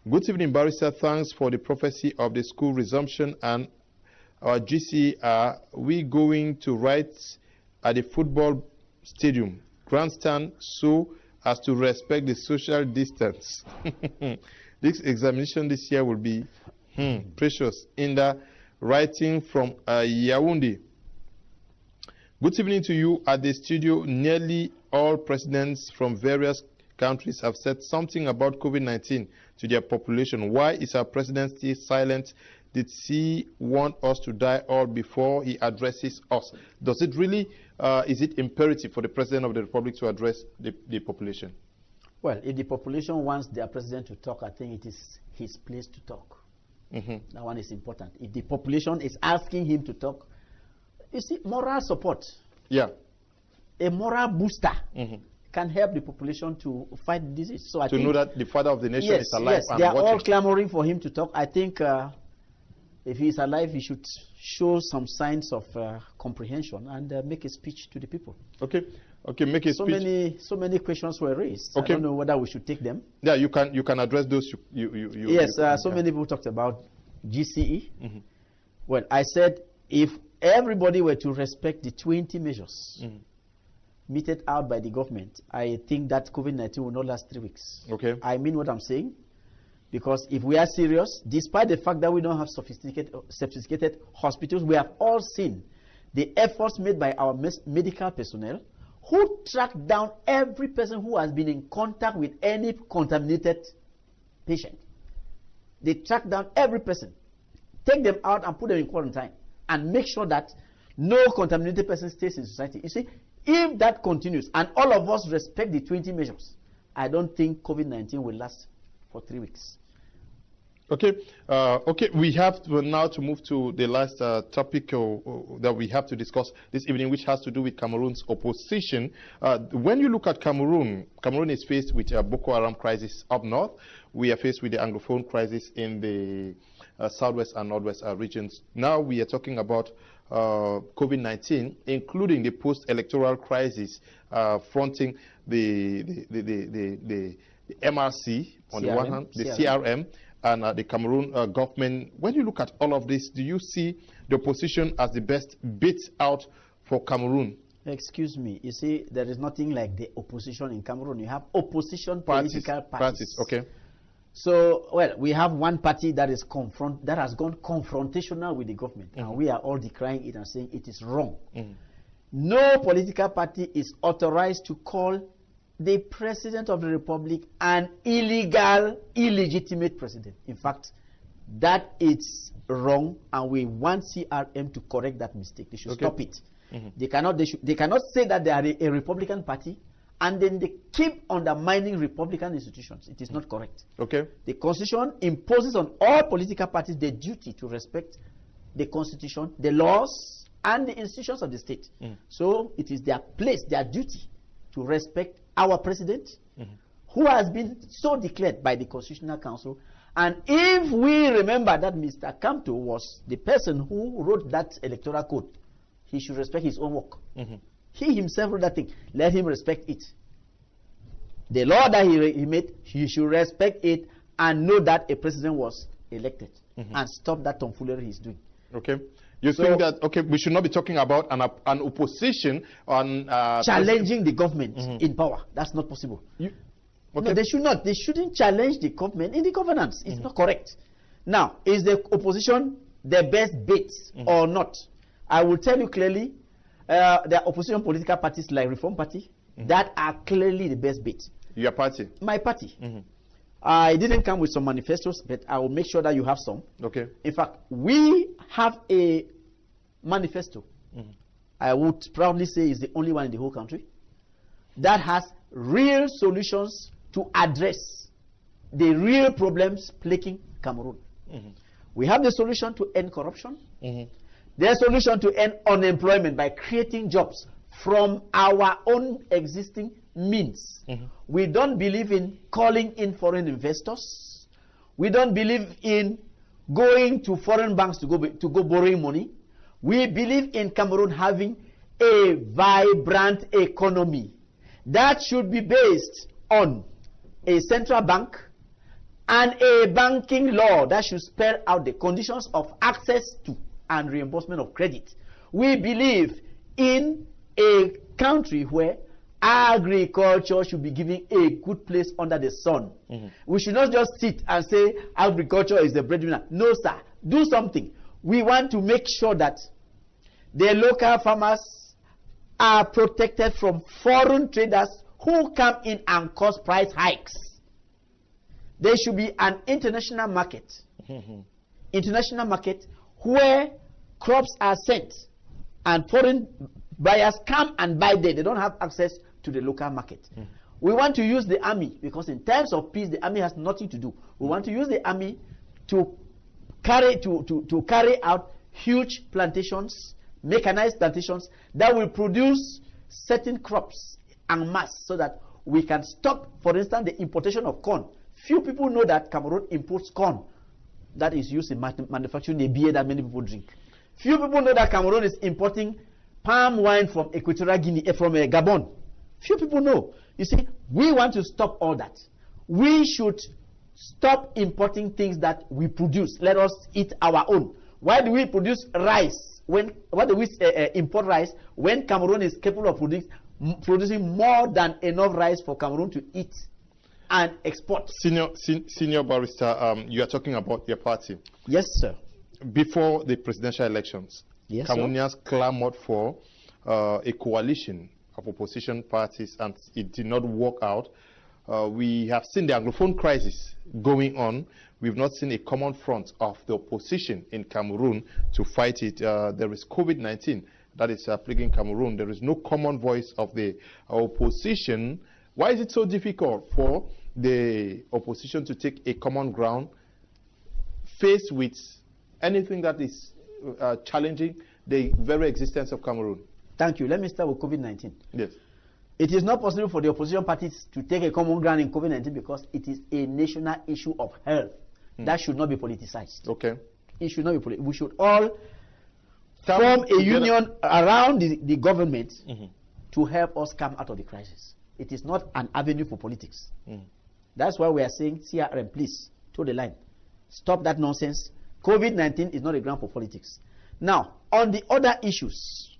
Good evening, barrister. Thanks for the prophecy of the school resumption and our GC. Are we going to write at the football stadium grandstand so as to respect the social distance? This examination this year will be precious. In the writing from Yaoundé. Good evening to you at the studio. Nearly all presidents from various countries have said something about COVID-19 to their population. Why is our president still silent? Did he want us to die all before he addresses us? Does it really, is it imperative for the president of the republic to address the population? Well, if the population wants their president to talk, I think it is his place to talk. That one is important. If the population is asking him to talk, you see, moral support. Yeah. A moral booster can help the population to fight the disease. So I think know that the father of the nation is alive. Yes, they are all clamoring for him to talk. I think if he is alive, he should show some signs of comprehension and make a speech to the people. Okay. Okay, make a speech. So many questions were raised. Okay. I don't know whether we should take them. Yeah, you can address those. Yes, so many people talked about GCE. Well, I said if everybody were to respect the 20 measures meted out by the government, I think that COVID-19 will not last 3 weeks. Okay. I mean what I'm saying. Because if we are serious, despite the fact that we don't have sophisticated hospitals, we have all seen the efforts made by our medical personnel who track down every person who has been in contact with any contaminated patient. They track down every person, take them out and put them in quarantine, and make sure that no contaminated person stays in society. You see, if that continues and all of us respect the 20 measures, I don't think COVID-19 will last for 3 weeks. Okay, we have now to move to the last topic that we have to discuss this evening, which has to do with Cameroon's opposition. When you look at Cameroon, Cameroon is faced with a Boko Haram crisis up north. We are faced with the Anglophone crisis in the southwest and northwest regions. Now we are talking about COVID-19, including the post-electoral crisis fronting the MRC on the one hand, the CRM, and the Cameroon government. When you look at all of this, do you see the opposition as the best bit out for Cameroon? Excuse me. You see, there is nothing like the opposition in Cameroon. You have opposition political parties. Okay. So, well, we have one party that is that has gone confrontational with the government, and we are all decrying it and saying it is wrong. No political party is authorized to call the president of the republic an illegitimate president. In fact, that is wrong, and we want CRM to correct that mistake. They should stop it. They cannot say that they are a Republican party and then they keep undermining Republican institutions. It is not correct. Okay. The Constitution imposes on all political parties the duty to respect the Constitution, the laws, and the institutions of the state. So it is their place, their duty, to respect our president, who has been so declared by the Constitutional Council. And if we remember that Mr. Kamto was the person who wrote that electoral code, he should respect his own work. He himself wrote that thing. Let him respect it. The law that he made, he should respect it and know that a president was elected and stop that tomfoolery he's doing. Okay. You think that, okay, we should not be talking about an opposition on challenging the government in power. That's not possible. No, they should not. They shouldn't challenge the government in the governance. It's not correct. Now, is the opposition the best bait or not? I will tell you clearly, there are opposition political parties like Reform Party that are clearly the best bait. Your party? My party. I didn't come with some manifestos, but I will make sure that you have some. Okay. In fact, we have a manifesto I would proudly say is the only one in the whole country that has real solutions to address the real problems plaguing Cameroon. We have the solution to end corruption. There's a solution to end unemployment by creating jobs from our own existing means. We don't believe in calling in foreign investors. We don't believe in going to foreign banks to go borrowing money. We believe in Cameroon having a vibrant economy that should be based on a central bank and a banking law that should spell out the conditions of access to and reimbursement of credit. We believe in a country where agriculture should be given a good place under the sun. We should not just sit and say agriculture is the breadwinner. No, sir. Do something. We want to make sure that the local farmers are protected from foreign traders who come in and cause price hikes. There should be an international market. International market where crops are sent and foreign buyers come and buy there. They don't have access to the local market. We want to use the army because in times of peace, the army has nothing to do. We want to use the army to carry out huge plantations, mechanized plantations that will produce certain crops en masse so that we can stop, for instance, the importation of corn. Few people know that Cameroon imports corn that is used in manufacturing the beer that many people drink. Few people know that Cameroon is importing palm wine from Equatorial Guinea, from Gabon. Few people know. You see, we want to stop all that. We should stop importing things that we produce. Let us eat our own. Why do we produce rice? Why do we import rice when Cameroon is capable of producing more than enough rice for Cameroon to eat and export? Senior barrister, you are talking about your party. Yes, sir. Before the presidential elections, yes, Cameroonians clamored for a coalition of opposition parties, and it did not work out. We have seen the Anglophone crisis going on. We've not seen a common front of the opposition in Cameroon to fight it. There is COVID-19 that is plaguing Cameroon. There is no common voice of the opposition. Why is it so difficult for the opposition to take a common ground faced with anything that is challenging the very existence of Cameroon? Thank you. Let me start with COVID-19. Yes. It is not possible for the opposition parties to take a common ground in COVID-19 because it is a national issue of health. That should not be politicized. Okay. It should not be we should all form a union around the government to help us come out of the crisis. It is not an avenue for politics. That's why we are saying, CRM, please, toe the line. Stop that nonsense. COVID-19 is not a ground for politics. Now, on the other issues,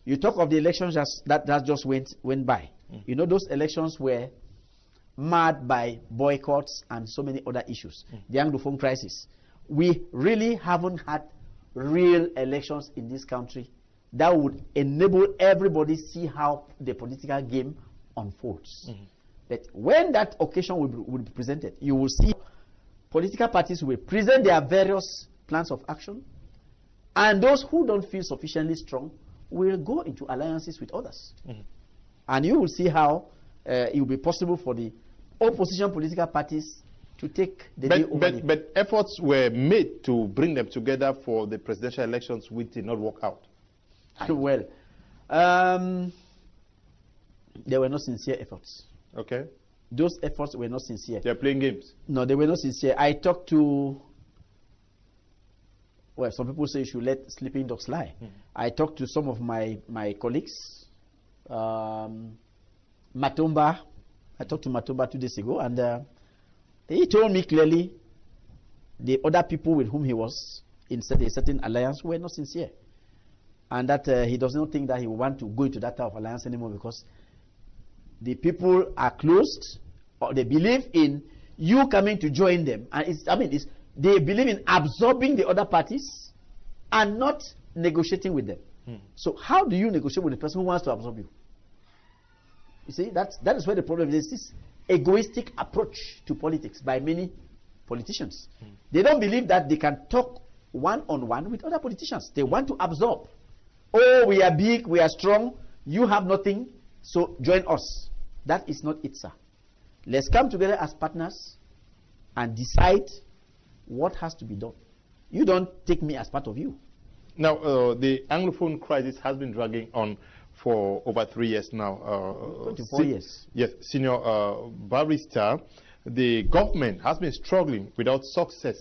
you talk of the elections that just went by. You know, those elections were marred by boycotts and so many other issues. The Anglophone crisis. We really haven't had real elections in this country that would enable everybody see how the political game unfolds. But when that occasion will be presented, you will see political parties will present their various plans of action, and those who don't feel sufficiently strong will go into alliances with others. And you will see how it will be possible for the opposition political parties to take the day over. But efforts were made to bring them together for the presidential elections, which did not work out. Well, there were no sincere efforts. Okay. Those efforts were not sincere. They're playing games. No, they were not sincere. I talked to, well, some people say you should let sleeping dogs lie. I talked to some of my colleagues. Matumba, I talked to Matumba 2 days ago, and he told me clearly the other people with whom he was in a certain alliance were not sincere. And that he does not think that he will want to go into that type of alliance anymore because the people are closed, or they believe in you coming to join them. And they believe in absorbing the other parties and not negotiating with them. So how do you negotiate with the person who wants to absorb you? You see, that is where the problem is. This egoistic approach to politics by many politicians. They don't believe that they can talk one-on-one with other politicians. They want to absorb. oh, we are big, we are strong, you have nothing, so join us. That is not it, sir. Let's come together as partners and decide what has to be done. You don't take me as part of you. Now, the Anglophone crisis has been dragging on for over 3 years now. 24 years. Yes, Senior Barrister, the government has been struggling without success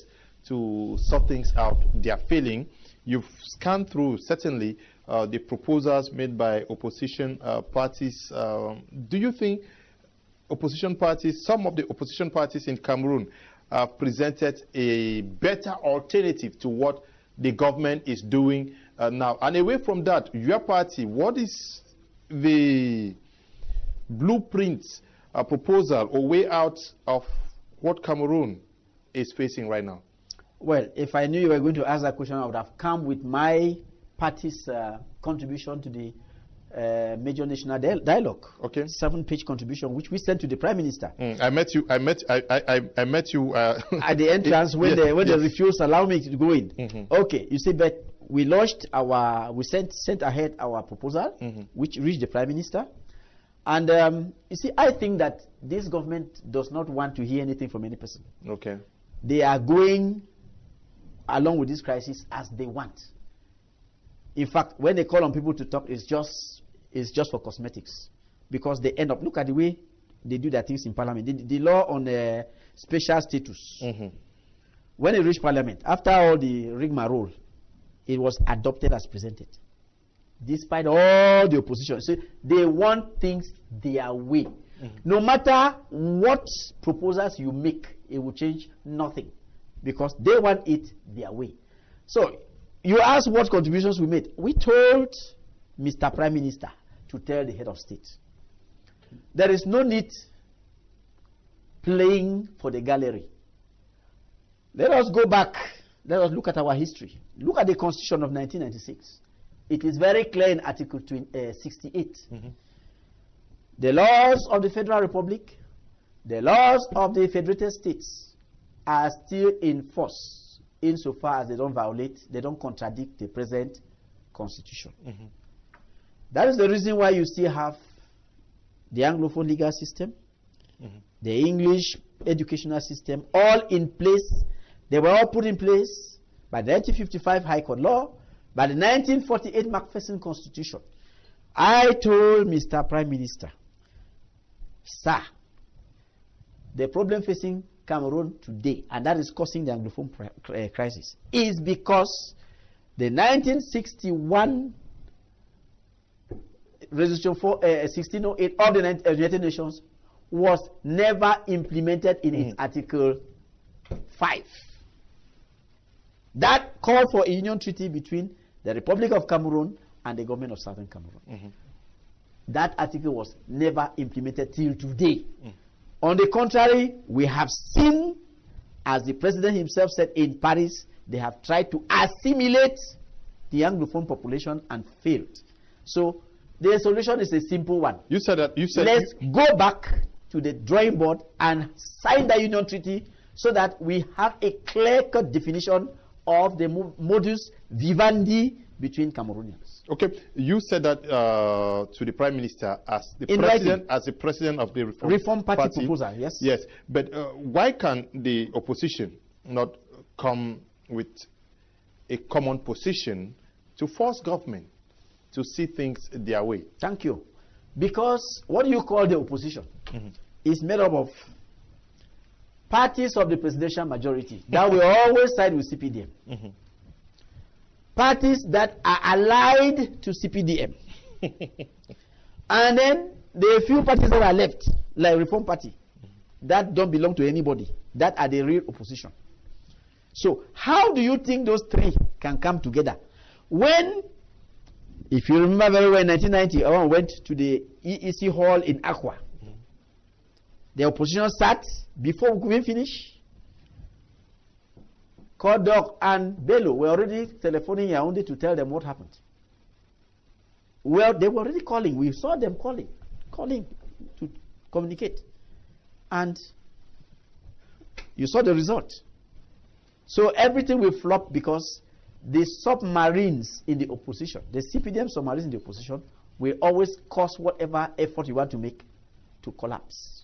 to sort things out. They are failing. You've scanned through, certainly, the proposals made by opposition parties. Do you think opposition parties, some of the opposition parties in Cameroon, presented a better alternative to what the government is doing now? And away from that, your party, what is the blueprint, proposal or way out of what Cameroon is facing right now? Well, if I knew you were going to ask that question, I would have come with my party's contribution to the major national dialogue. Okay. 7-page contribution, which we sent to the Prime Minister. I met you. I met you at the entrance when yes, they refused to allow me to go in. Mm-hmm. Okay, you see, but we launched we sent ahead our proposal, which reached the Prime Minister. And you see, I think that this government does not want to hear anything from any person. Okay. They are going along with this crisis as they want. In fact, when they call on people to talk, it's just for cosmetics, because they end up, look at the way they do their things in Parliament. The law on special status, when it reached Parliament, after all the rigmarole, it was adopted as presented, despite all the opposition. So they want things their way. No matter what proposals you make, it will change nothing, because they want it their way. So you asked what contributions we made. We told Mr. Prime Minister to tell the head of state, there is no need playing for the gallery. Let us go back. Let us look at our history. Look at the Constitution of 1996. It is very clear in Article 68. The laws of the Federal Republic, the laws of the Federated States are still in force insofar as they don't violate, they don't contradict the present Constitution. That is the reason why you still have the Anglophone legal system, the English educational system, all in place. They were all put in place by the 1955 High Court law, by the 1948 Macpherson Constitution. I told Mr. Prime Minister, sir, the problem facing Cameroon today, and that is causing the Anglophone crisis, is because the 1961 Resolution 1608 of the United Nations was never implemented in its Article 5. That called for a union treaty between the Republic of Cameroon and the government of Southern Cameroon. That article was never implemented till today. On the contrary, we have seen, as the president himself said in Paris, they have tried to assimilate the Anglophone population and failed. So the solution is a simple one. You said that. Let's go back to the drawing board and sign the union treaty so that we have a clear-cut definition of the modus vivendi between Cameroonians. Okay, you said that to the Prime Minister as the president of the Reform Party proposal. Yes. Yes, but why can the opposition not come with a common position to force government to see things their way? Thank you. Because what you call the opposition is made up of parties of the presidential majority that will always side with CPDM. Parties that are allied to CPDM. And then the few parties that are left, like Reform Party, that don't belong to anybody, that are the real opposition. So how do you think those three can come together? When, if you remember very well, in 1990, I went to the EEC hall in Accra. The opposition sat before we could even finish. Kodok and Bello were already telephoning Yaoundé to tell them what happened. Well, they were already calling. We saw them calling to communicate. And you saw the result. So everything will flop because the submarines in the opposition, the CPDM submarines in the opposition, will always cause whatever effort you want to make to collapse.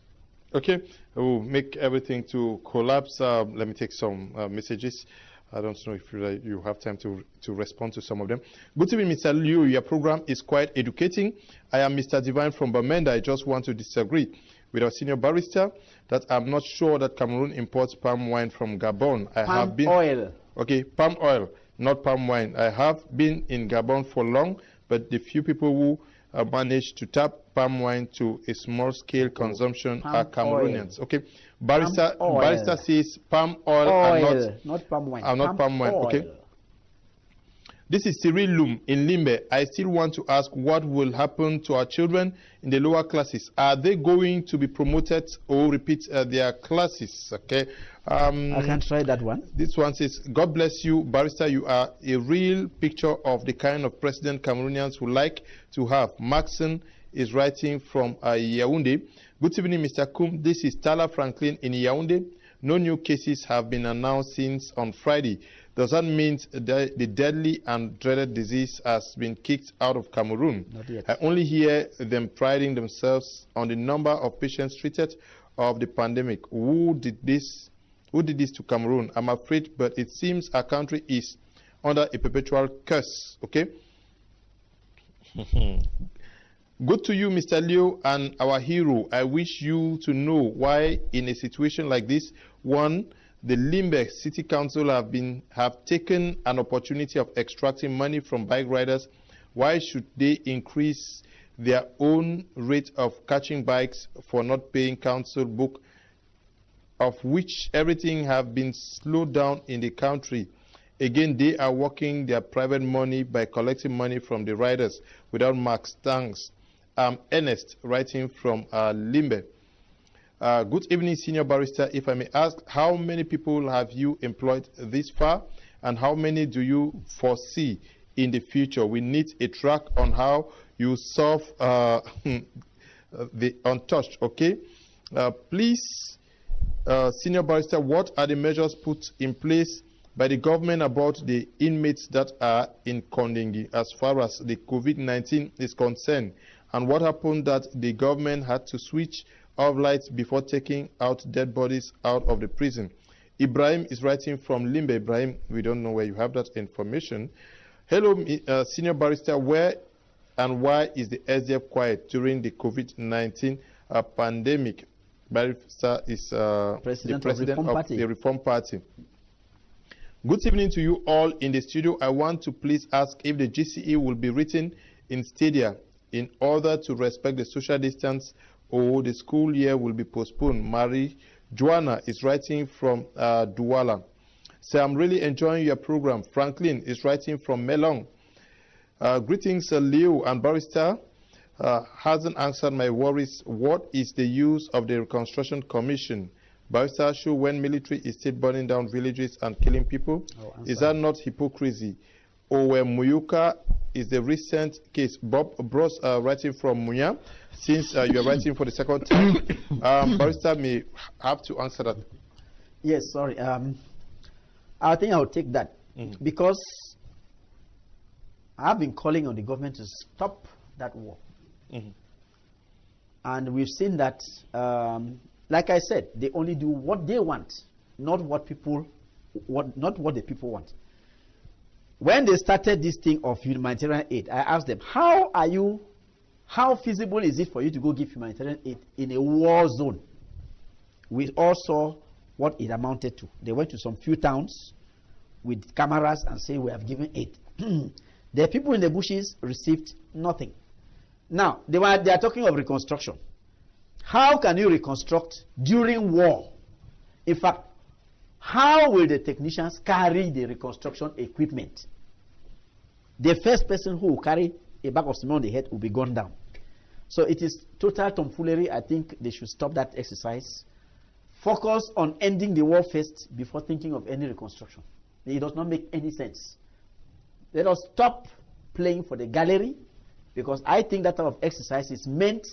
Okay, we'll make everything to collapse. Let me take some messages. I don't know if you have time to respond to some of them. Good evening, Mr. Liu. Your program is quite educating. I am Mr. Divine from Bamenda. I just want to disagree with our senior barrister that I'm not sure that Cameroon imports palm wine from Gabon. Palm oil. Okay, palm oil, not palm wine. I have been in Gabon for long, but the few people who manage to tap palm wine to a small-scale consumption are Cameroonians. Oil. Okay, barrister says palm oil, not palm wine. Not palm wine. Okay. This is Cyril Lum in Limbe. I still want to ask what will happen to our children in the lower classes. Are they going to be promoted or repeat their classes? Okay. I can try that one. This one says, God bless you, Barrister. You are a real picture of the kind of president Cameroonians would like to have. Maxon is writing from Yaoundé. Good evening, Mr. Kum. This is Tala Franklin in Yaoundé. No new cases have been announced since on Friday. Does that mean that the deadly and dreaded disease has been kicked out of Cameroon? Not yet. I only hear them priding themselves on the number of patients treated of the pandemic. Who did this to Cameroon? I'm afraid, but it seems our country is under a perpetual curse. Okay? Good to you, Mr. Leo, and our hero. I wish you to know why in a situation like this, one, the Limbe City Council have taken an opportunity of extracting money from bike riders. Why should they increase their own rate of catching bikes for not paying council book, of which everything have been slowed down in the country? Again, they are working their private money by collecting money from the riders without marks. Thanks. Ernest, writing from Limbe. Good evening, Senior Barrister. If I may ask, how many people have you employed this far, and how many do you foresee in the future? We need a track on how you solve the untouched, okay? Please, Senior Barrister, what are the measures put in place by the government about the inmates that are in Kondingi as far as the COVID-19 is concerned? And what happened that the government had to switch off lights before taking out dead bodies out of the prison? Ibrahim is writing from Limbe. Ibrahim, we don't know where you have that information. Hello, Senior Barrister. Where and why is the SDF quiet during the COVID-19 pandemic? Barrister is the president of the Reform Party. Good evening to you all in the studio. I want to please ask if the GCE will be written in stadia in order to respect the social distance, or the school year will be postponed. Marie Joanna is writing from Douala. So I'm really enjoying your program. Franklin is writing from Melong. Greetings, Leo and Barrister. Hasn't answered my worries. What is the use of the Reconstruction Commission? Barrister, show when military is still burning down villages and killing people? Is that not hypocrisy? Or where Muyuka is the recent case? Bob Bros writing from Muya. Since you are writing for the second time, Barrister may have to answer that. Yes, sorry. I think I'll take that because I've been calling on the government to stop that war. And we've seen that, like I said, they only do what they want, not what the people want. When they started this thing of humanitarian aid, I asked them, how feasible is it for you to go give humanitarian aid in a war zone? We all saw what it amounted to. They went to some few towns with cameras and say, we have given aid. The people in the bushes received nothing. Now, they are talking of reconstruction. How can you reconstruct during war? In fact, how will the technicians carry the reconstruction equipment? The first person who will carry a bag of cement on the head will be gone down. So it is total tomfoolery. I think they should stop that exercise. Focus on ending the war first before thinking of any reconstruction. It does not make any sense. Let us stop playing for the gallery, because I think that type of exercise is meant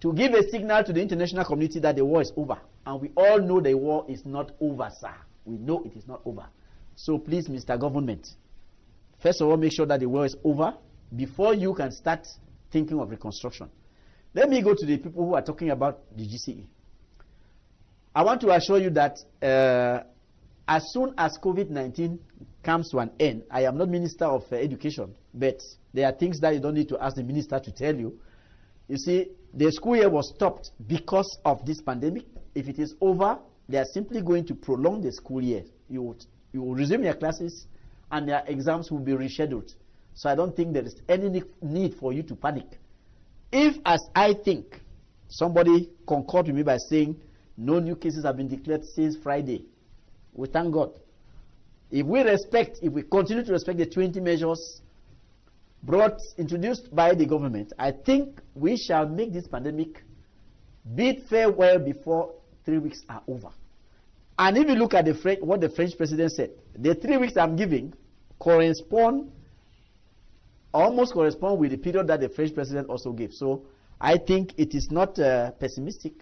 to give a signal to the international community that the war is over. And we all know the war is not over, sir. We know it is not over. So please, Mr. Government, first of all, make sure that the war is over before you can start thinking of reconstruction. Let me go to the people who are talking about the GCE. I want to assure you that as soon as COVID-19 comes to an end, I am not Minister of Education, but there are things that you don't need to ask the minister to tell you. You see, the school year was stopped because of this pandemic. If it is over, they are simply going to prolong the school year. You will resume your classes and their exams will be rescheduled. So I don't think there is any need for you to panic. If, as I think, somebody concord with me by saying no new cases have been declared since Friday, we thank God. If we continue to respect the 20 measures introduced by the government, I think we shall make this pandemic bid farewell before 3 weeks are over. And if you look at what the French president said, the 3 weeks I'm giving almost correspond with the period that the French president also gave. So I think it is not pessimistic.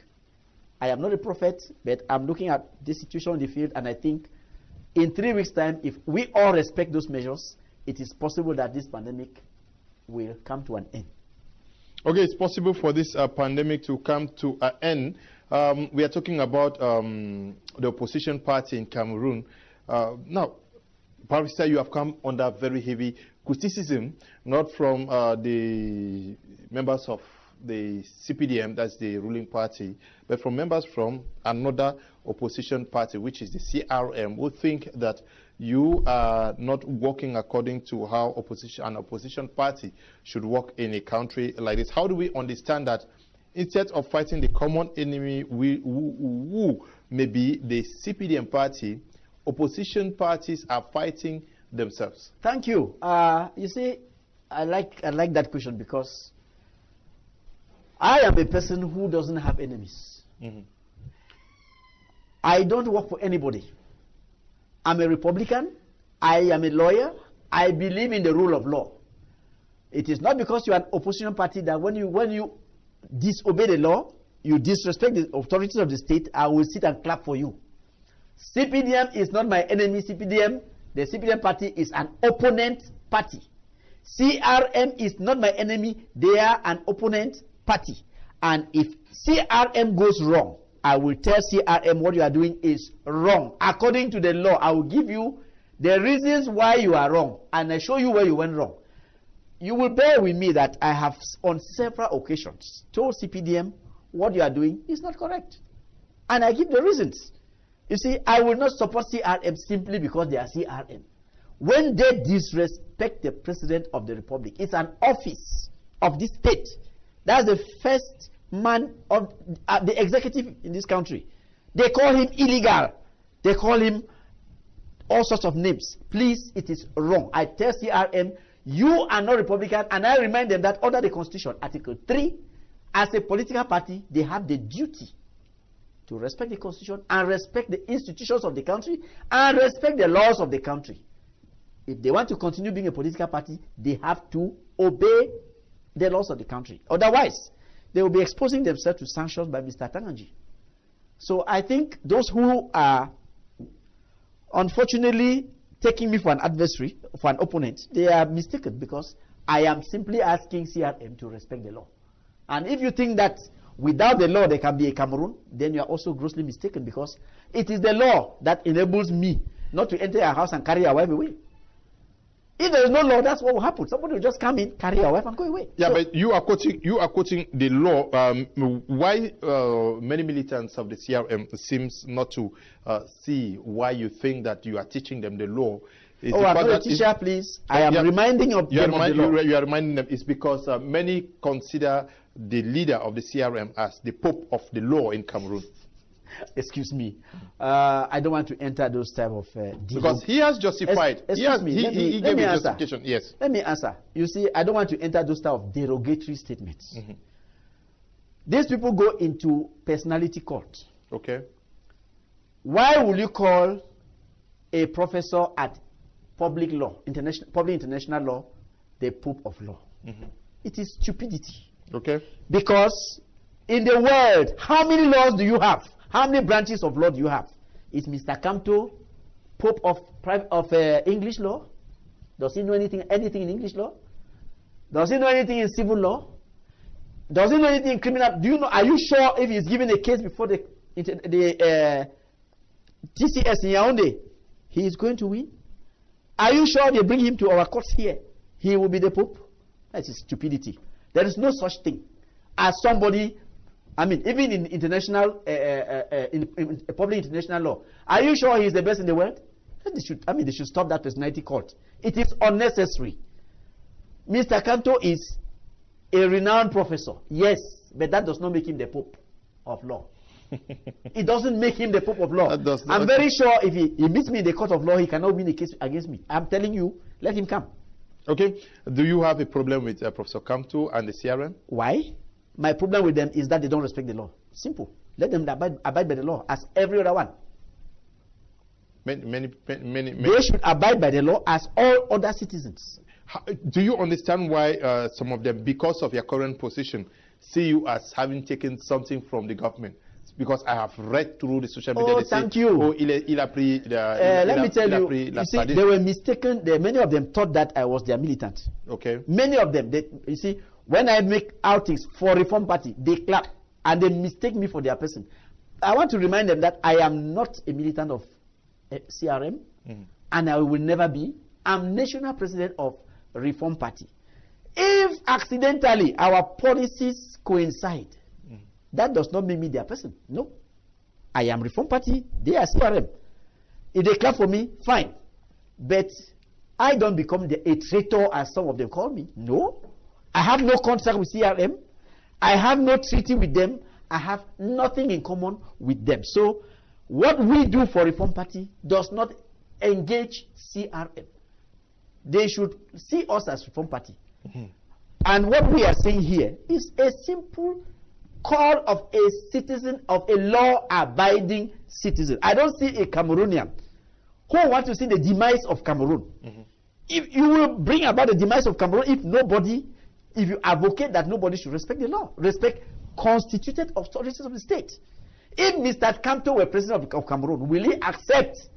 I am not a prophet, but I'm looking at the situation in the field, and I think in 3 weeks' time, if we all respect those measures, it is possible that this pandemic will come to an end. Okay, it's possible for this pandemic to come to an end. We are talking about the opposition party in Cameroon. Now, Barrister, you have come under very heavy criticism, not from the members of the CPDM, that's the ruling party, but from members from another opposition party, which is the CRM, who think that you are not working according to how an opposition party should work in a country like this. How do we understand that instead of fighting the common enemy, who may be the CPDM party, opposition parties are fighting themselves? Thank you. You see, I like that question because I am a person who doesn't have enemies. Mm-hmm. I don't work for anybody. I'm a Republican. I am a lawyer. I believe in the rule of law. It is not because you are an opposition party that when you disobey the law, you disrespect the authorities of the state, I will sit and clap for you. CPDM is not my enemy. The CPDM party is an opponent party. CRM is not my enemy. They are an opponent party. And if CRM goes wrong, I will tell CRM what you are doing is wrong. According to the law, I will give you the reasons why you are wrong, and I show you where you went wrong. You will bear with me that I have on several occasions told CPDM what you are doing is not correct. And I give the reasons. You see, I will not support CRM simply because they are CRM. When they disrespect the President of the Republic, it's an office of this state. That's the first man of the executive in this country. They call him illegal. They call him all sorts of names. Please, it is wrong. I tell CRM, you are not Republican, and I remind them that under the Constitution, Article 3, as a political party, they have the duty to respect the Constitution and respect the institutions of the country and respect the laws of the country. If they want to continue being a political party, they have to obey the laws of the country. Otherwise, they will be exposing themselves to sanctions by Mr. Tananji. So I think those who are unfortunately taking me for an adversary, for an opponent, they are mistaken because I am simply asking CRM to respect the law. And if you think that without the law there can be a Cameroon, then you are also grossly mistaken because it is the law that enables me not to enter a house and carry a wife away. If there is no law, that's what will happen. Somebody will just come in, carry a wife, and go away. Yeah, so, but you are quoting the law. Why many militants of the CRM seems not to see why you think that you are teaching them the law? I'm not a teacher, please. I am reminding them of the law. You are reminding them. It's because many consider the leader of the CRM as the Pope of the law in Cameroon. Excuse me. I don't want to enter those type of because he has justified. He gave a justification. Yes. Let me answer. You see, I don't want to enter those type of derogatory statements. Mm-hmm. These people go into personality cult. Okay. Why will you call a professor at public law, international law, the Pope of law? Mm-hmm. It is stupidity. Okay. Because in the world, how many laws do you have? How many branches of law do you have? Is Mr. Kamto Pope of English law? Does he know anything in English law? Does he know anything in civil law? Does he know anything in criminal? Do you know? Are you sure if he's given a case before the TCS in Yaoundé, he is going to win? Are you sure they bring him to our courts here, he will be the Pope? That is stupidity. There is no such thing as somebody. I mean, even in international, in public international law, are you sure he is the best in the world? They should stop that personality cult. It is unnecessary. Mr. Kanto is a renowned professor, yes, but that does not make him the Pope of law. It doesn't make him the Pope of law. I'm very sure if he meets me in the court of law, he cannot win a case against me. I'm telling you, let him come. Okay. Do you have a problem with Professor Kamto and the CRM? Why? My problem with them is that they don't respect the law. Simple. Let them abide by the law as every other one. Many. They should abide by the law as all other citizens. Do you understand why some of them, because of your current position, see you as having taken something from the government? Because I have read through the social media. Oh, thank you. Oh, let me tell you. You see, they were mistaken. Many of them thought that I was their militant. Okay. Many of them. You see, when I make outings for Reform Party, they clap and they mistake me for their person. I want to remind them that I am not a militant of CRM, and I will never be. I'm national president of Reform Party. If accidentally our policies coincide, that does not make me their person. No. I am Reform Party, they are CRM. If they clap for me, fine. But I don't become a traitor as some of them call me. No. I have no contract with CRM. I have no treaty with them. I have nothing in common with them. So what we do for Reform Party does not engage CRM. They should see us as Reform Party. And what we are saying here is a simple call of a citizen, of a law-abiding citizen. I don't see a Cameroonian who wants to see the demise of Cameroon. If you will bring about the demise of Cameroon, if you advocate that nobody should respect the law, respect constituted authorities of the state. If Mr. Kamto were president of Cameroon, will he accept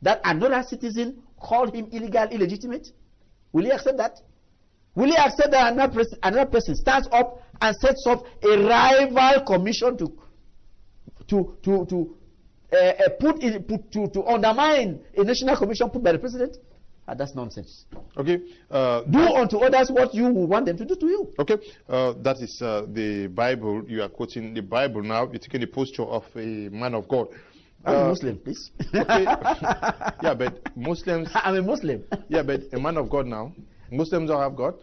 that another citizen called him illegal, illegitimate? Will he accept that? Will he accept that another person stands up and sets up a rival commission to undermine a national commission put by the president? That's nonsense. Okay. Do unto others what you want them to do to you. Okay. That is the Bible. You are quoting the Bible now. You're taking the posture of a man of God. I'm a Muslim, please. Okay. Yeah, but Muslims. I'm a Muslim. Yeah, but a man of God now. Muslims don't have God.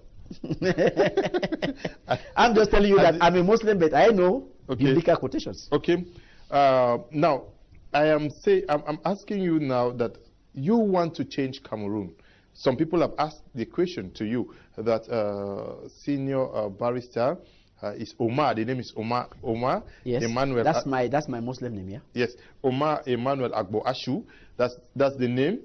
I'm just telling you that I'm a Muslim, but I know biblical quotations. Okay. Now, I'm asking you now that you want to change Cameroon. Some people have asked the question to you that senior barrister is Omar. The name is Omar. Yes. Emmanuel. That's my Muslim name. Yeah. Yes. Omar Emmanuel Agbo Ashu. That's the name.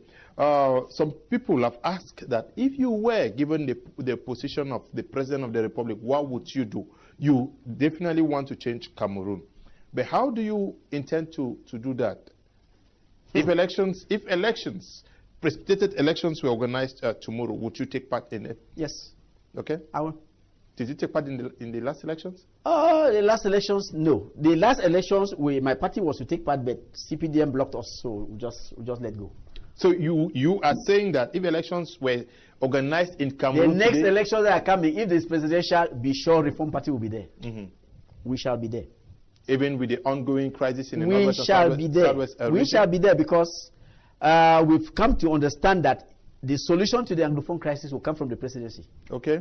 Some people have asked that if you were given the position of the President of the Republic, what would you do? You definitely want to change Cameroon. But how do you intend to do that? If precipitated elections were organized tomorrow, would you take part in it? Yes. Okay. I will. Did you take part in the last elections? The last elections, no. The last elections, my party was to take part, but CPDM blocked us, so we just let go. So you are saying that if elections were organized in Cameroon, the next elections that are coming, if this presidential, be sure Reform Party will be there. We shall be there. Even with the ongoing crisis in the Northwest and Southwest region? We shall be there because we've come to understand that the solution to the Anglophone crisis will come from the presidency. Okay.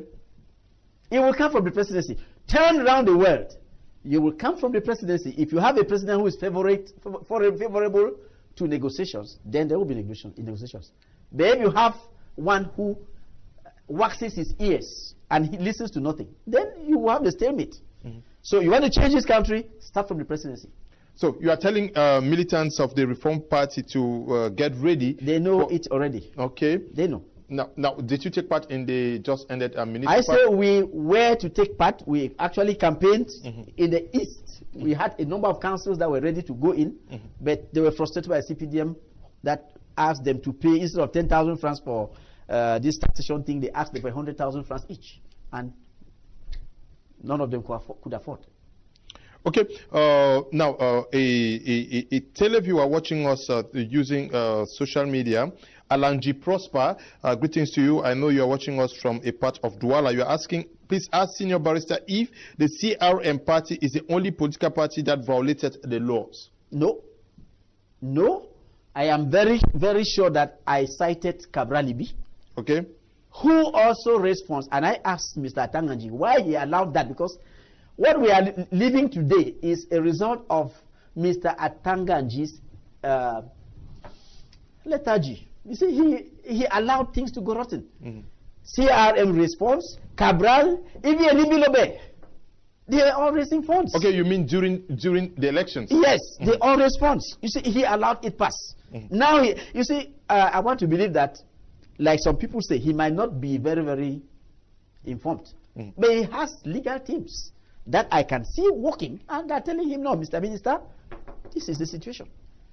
It will come from the presidency. Turn around the world. You will come from the presidency. If you have a president who is favorable to negotiations, then there will be negotiations. But if you have one who waxes his ears and he listens to nothing, then you will have the stalemate. So you want to change this country, start from the presidency. So you are telling militants of the Reform Party to get ready. They know it already. Okay. They know. Now, did you take part in the just ended municipal? I say we were to take part. We actually campaigned in the east. We had a number of councils that were ready to go in, but they were frustrated by CPDM that asked them to pay, instead of 10,000 francs for this taxation thing, they asked them for 100,000 francs each, and none of them could afford. Okay, now a televiewer watching us using social media, Alan G. Prosper, greetings to you. I know you are watching us from a part of Douala. You are asking, please ask Senior Barrister if the CRM party is the only political party that violated the laws. No. No. I am very, very sure that I cited Kabralibi. Okay. Who also raised funds. And I asked Mr. Atanganji why he allowed that, because what we are living today is a result of Mr. Atanganji's lethargy. You see, he allowed things to go rotten. CRM response, Cabral, even Elibilobe, they are all raising funds. Okay, you mean during the elections? Yes, they all respond. You see, he allowed it pass. Now, you see, I want to believe that, like some people say, he might not be very, very informed. But he has legal teams that I can see working, and they're telling him, no, Mr. Minister, this is the situation.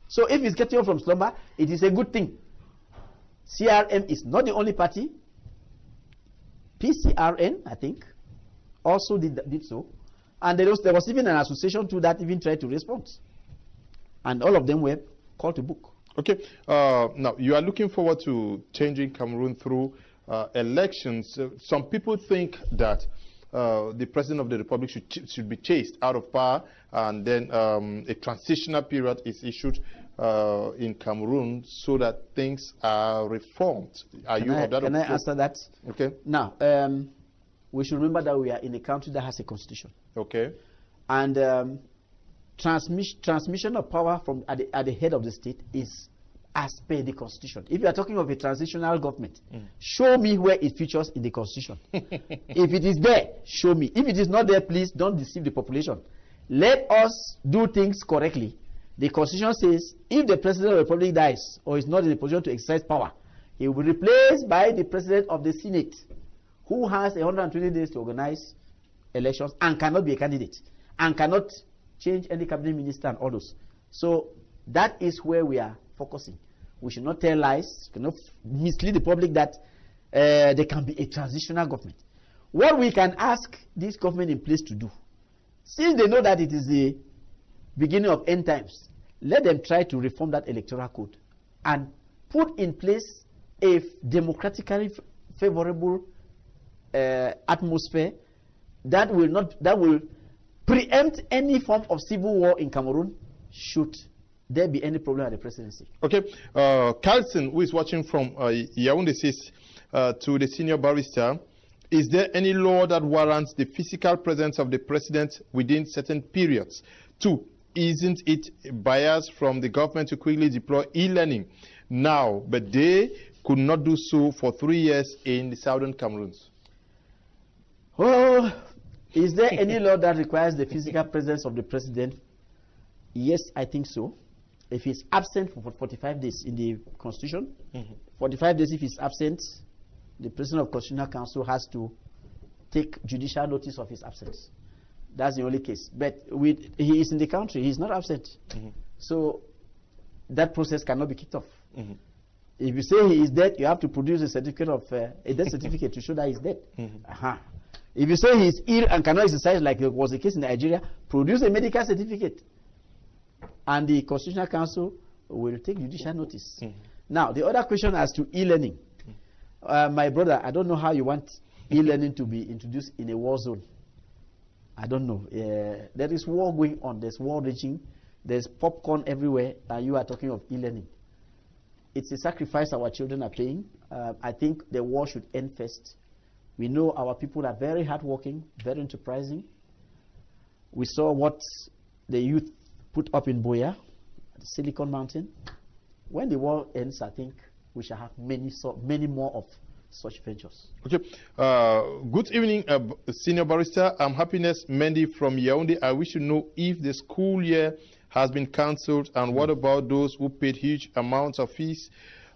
So if he's getting up from slumber, it is a good thing. CRM is not the only party. PCRN, I think, also did so. And there was even an association to that even tried to respond. And all of them were called to book. Okay. Now, you are looking forward to changing Cameroon through elections. Some people think that the President of the Republic should be chased out of power, and then a transitional period is issued in Cameroon so that things are reformed. Can I answer that? Okay. Now, we should remember that we are in a country that has a constitution. Okay. And transmission of power from at the head of the state is as per the constitution. If you are talking of a transitional government, show me where it features in the constitution. If it is there, show me. If it is not there, please don't deceive the population. Let us do things correctly. The constitution says if the president of the republic dies or is not in a position to exercise power, he will be replaced by the president of the Senate, who has 120 days to organize elections and cannot be a candidate and cannot change any cabinet minister and all those. So that is where we are focusing. We should not tell lies, cannot mislead the public that there can be a transitional government. What we can ask this government in place to do, since they know that it is the beginning of end times, let them try to reform that electoral code and put in place a democratically favorable atmosphere that will preempt any form of civil war in Cameroon should there be any problem at the presidency. Okay. Carlson, who is watching from Yaoundé, says to the senior barrister, is there any law that warrants the physical presence of the president within certain periods? 2, isn't it bias from the government to quickly deploy e-learning now, but they could not do so for 3 years in the southern Cameroons? Oh, is there any law that requires the physical presence of the president? Yes, I think so. If he's absent for 45 days in the constitution, 45 days if he's absent, the president of Constitutional Council has to take judicial notice of his absence. That's the only case. But he is in the country, he's not absent. So that process cannot be kicked off. If you say he is dead, you have to produce a certificate of a death certificate to show that he's dead. If you say he's ill and cannot exercise, like it was the case in Nigeria, produce a medical certificate. And the Constitutional Council will take judicial notice. Now, the other question as to e-learning. My brother, I don't know how you want e-learning to be introduced in a war zone. I don't know. There is war going on. There's war raging. There's popcorn everywhere. And you are talking of e-learning. It's a sacrifice our children are paying. I think the war should end first. We know our people are very hardworking, very enterprising. We saw what the youth put up in Boya, Silicon Mountain. When the war ends, I think we shall have many more of such ventures. Okay. Good evening, Senior Barrister. I'm Happiness Mendy from Yaoundé. I wish to know if the school year has been cancelled, and what about those who paid huge amounts of fees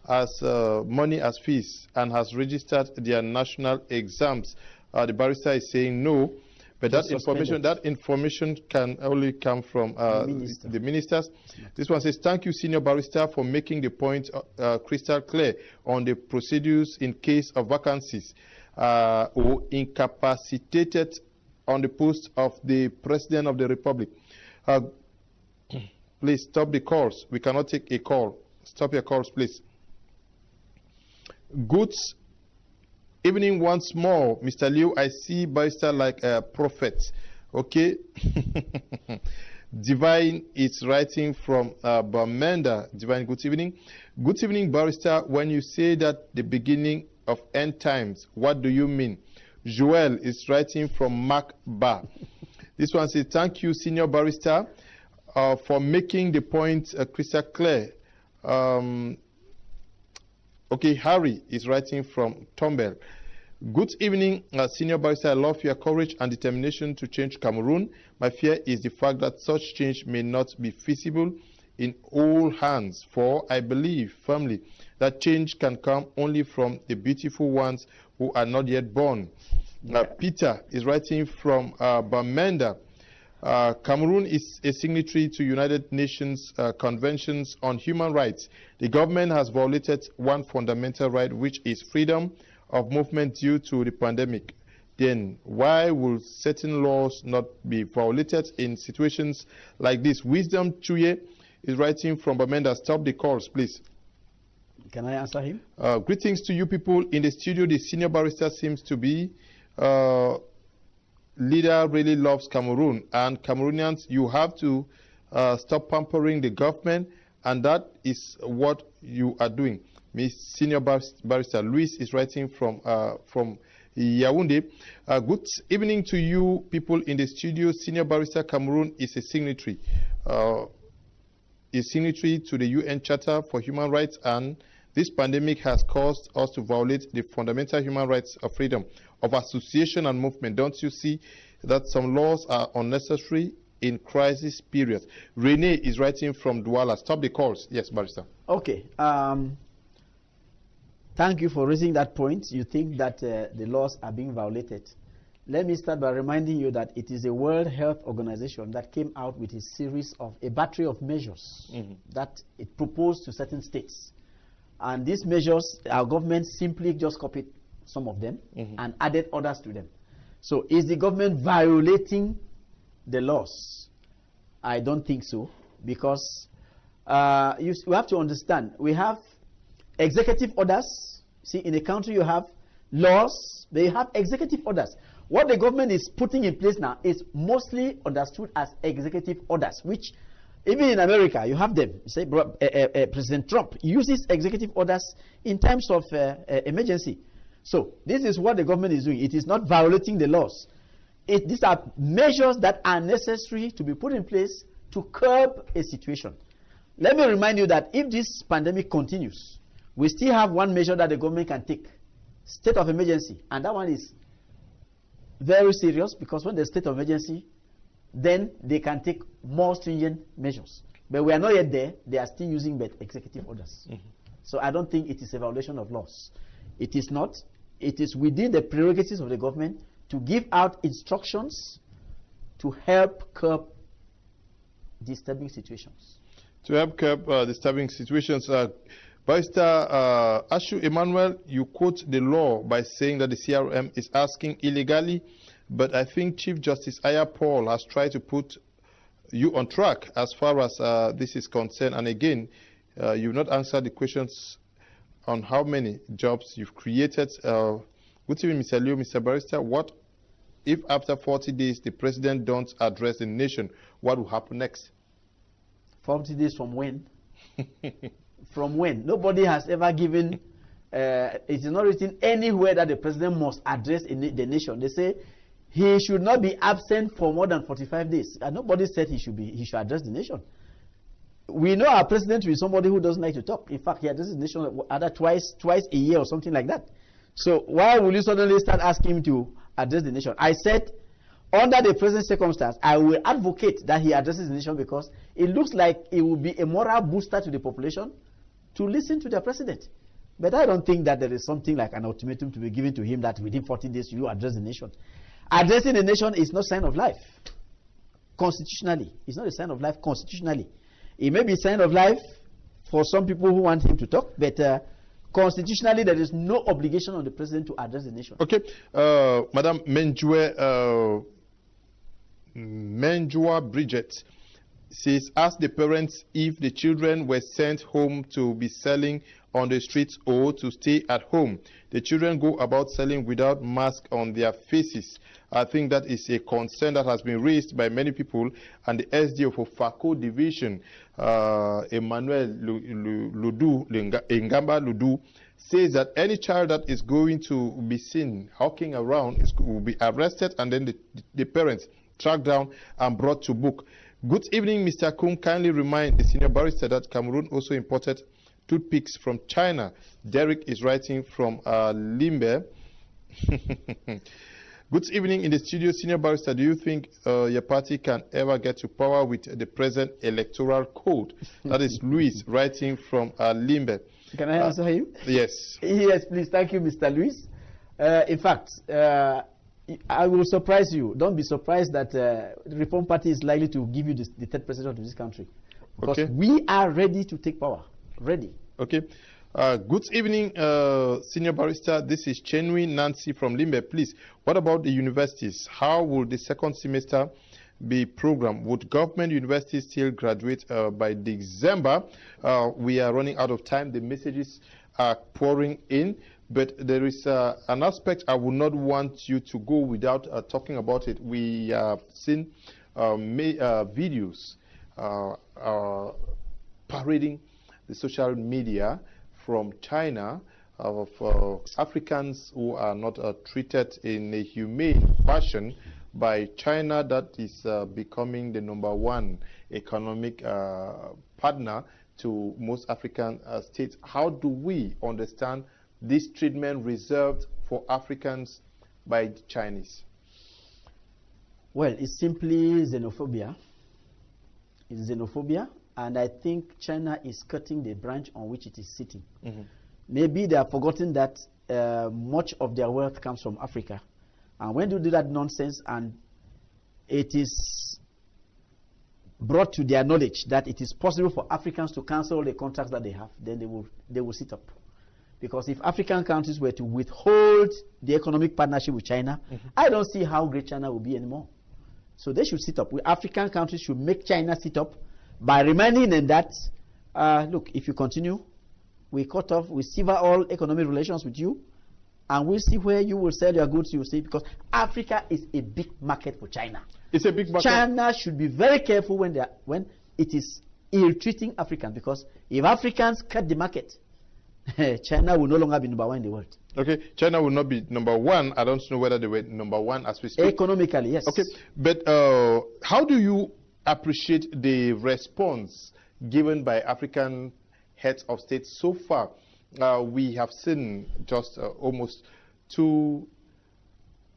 as money as fees and has registered their national exams? The barrister is saying no, But that information can only come from the ministers. This one says, thank you, Senior Barrister, for making the point crystal clear on the procedures in case of vacancies or incapacitated on the post of the President of the Republic. Please stop the calls. We cannot take a call. Stop your calls, please. Good evening once more, Mr. Liu. I see Barrister like a prophet. Okay. Divine is writing from Bamenda. Divine, good evening. Good evening, Barrister. When you say that the beginning of end times, what do you mean? Joel is writing from Mark Bar. This one says, thank you, Senior Barrister, for making the point crystal clear. Okay, Harry is writing from Tombel. Good evening, Senior Barrister. I love your courage and determination to change Cameroon. My fear is the fact that such change may not be feasible in all hands, for I believe firmly that change can come only from the beautiful ones who are not yet born. Peter is writing from Bamenda. Cameroon is a signatory to United Nations Conventions on Human Rights. The government has violated one fundamental right, which is freedom of movement due to the pandemic. Then why will certain laws not be violated in situations like this? Wisdom Chuye is writing from Bamenda. Stop the calls, please. Can I answer him? Greetings to you people in the studio. The Senior Barrister seems to be leader really loves Cameroon, and Cameroonians, you have to stop pampering the government, and that is what you are doing. Miss Senior Barrister Luis is writing from Yaoundé. Good evening to you people in the studio. Senior Barrister, Cameroon is a signatory to the UN Charter for Human Rights, and this pandemic has caused us to violate the fundamental human rights of freedom of association and movement. Don't you see that some laws are unnecessary in crisis periods? Rene is writing from Douala. Stop the calls. Yes, Barrister. Okay. Thank you for raising that point. You think that the laws are being violated. Let me start by reminding you that it is the World Health Organization that came out with a battery of measures that it proposed to certain states. And these measures, our government simply just copied some of them and added others to them. So is the government violating the laws? I don't think so, because we have to understand, we have executive orders. See, in a country you have laws, they have executive orders. What the government is putting in place now is mostly understood as executive orders, which even in America, you have them. Say, President Trump uses executive orders in times of emergency. So this is what the government is doing. It is not violating the laws. These are measures that are necessary to be put in place to curb a situation. Let me remind you that if this pandemic continues, we still have one measure that the government can take, state of emergency, and that one is very serious, because when there's state of emergency, then they can take more stringent measures. But we are not yet there. They are still using executive orders. So I don't think it is a violation of laws. It is not. It is within the prerogatives of the government to give out instructions to help curb disturbing situations. To help curb disturbing situations. Barrister Ashu Emmanuel, you quote the law by saying that the CRM is asking illegally, but I think Chief Justice Aya Paul has tried to put you on track as far as this is concerned. And again, you've not answered the questions on how many jobs you've created. Good evening, Mr. Liu, Mr. Barrister. What if after 40 days the president don't address the nation? What will happen next? 40 days from when? From when? Nobody has ever given, it is not written anywhere that the president must address the nation. They say he should not be absent for more than 45 days. And nobody said he should address the nation. We know our president to be somebody who doesn't like to talk. In fact, he addresses the nation either twice a year or something like that. So why will you suddenly start asking him to address the nation? I said, under the present circumstance, I will advocate that he addresses the nation, because it looks like it will be a moral booster to the population to listen to their president. But I don't think that there is something like an ultimatum to be given to him that within 40 days you address the nation. addressing the nation is not sign of life. Constitutionally, it's not a sign of life constitutionally. It may be a sign of life for some people who want him to talk, but constitutionally, there is no obligation on the president to address the nation. Okay. Madam Menjua Bridget says, ask the parents if the children were sent home to be selling on the streets or to stay at home. The children go about selling without mask on their faces. I think that is a concern that has been raised by many people, and the SDO for FACO division, Emmanuel Ngamba Ludu, says that any child that is going to be seen hawking around will be arrested, and then the parents tracked down and brought to book. Good evening, Mr. Kum. Kindly remind the senior barrister that Cameroon also imported toothpicks from China. Derek is writing from Limbe. Good evening in the studio, senior barrister. Do you think your party can ever get to power with the present electoral code? That is Luis writing from Limbe. Can I answer you? Yes. Yes, please. Thank you, Mr. Luis. In fact, I will surprise you. Don't be surprised that the Reform Party is likely to give you the third president of this country. Because we are ready to take power. Ready. Okay. Good evening, senior barrister. This is Chenui Nancy from Limbe. Please, what about the universities? How will the second semester be programmed? Would government universities still graduate by December? We are running out of time. The messages are pouring in, but there is an aspect I would not want you to go without talking about it. We have seen videos parading the social media from China of Africans who are not treated in a humane fashion by China, that is becoming the #1 economic partner to most African states. How do we understand this treatment reserved for Africans by the Chinese? Well, it's simply xenophobia. It's xenophobia, and I think China is cutting the branch on which it is sitting. Maybe they have forgotten that much of their wealth comes from Africa. And when you do that nonsense and it is brought to their knowledge that it is possible for Africans to cancel the contracts that they have, then they will sit up. Because if African countries were to withhold the economic partnership with China, I don't see how great China will be anymore. So they should sit up. African countries should make China sit up by reminding them that, look, if you continue, we cut off, we sever all economic relations with you, and we'll see where you will sell your goods, you see, because Africa is a big market for China. It's a big market. China should be very careful when it is ill-treating Africans, because if Africans cut the market, China will no longer be #1 in the world. Okay, China will not be #1. I don't know whether they were #1 as we speak. Economically, yes. Okay, but how do you appreciate the response given by African heads of state so far? We have seen just almost 2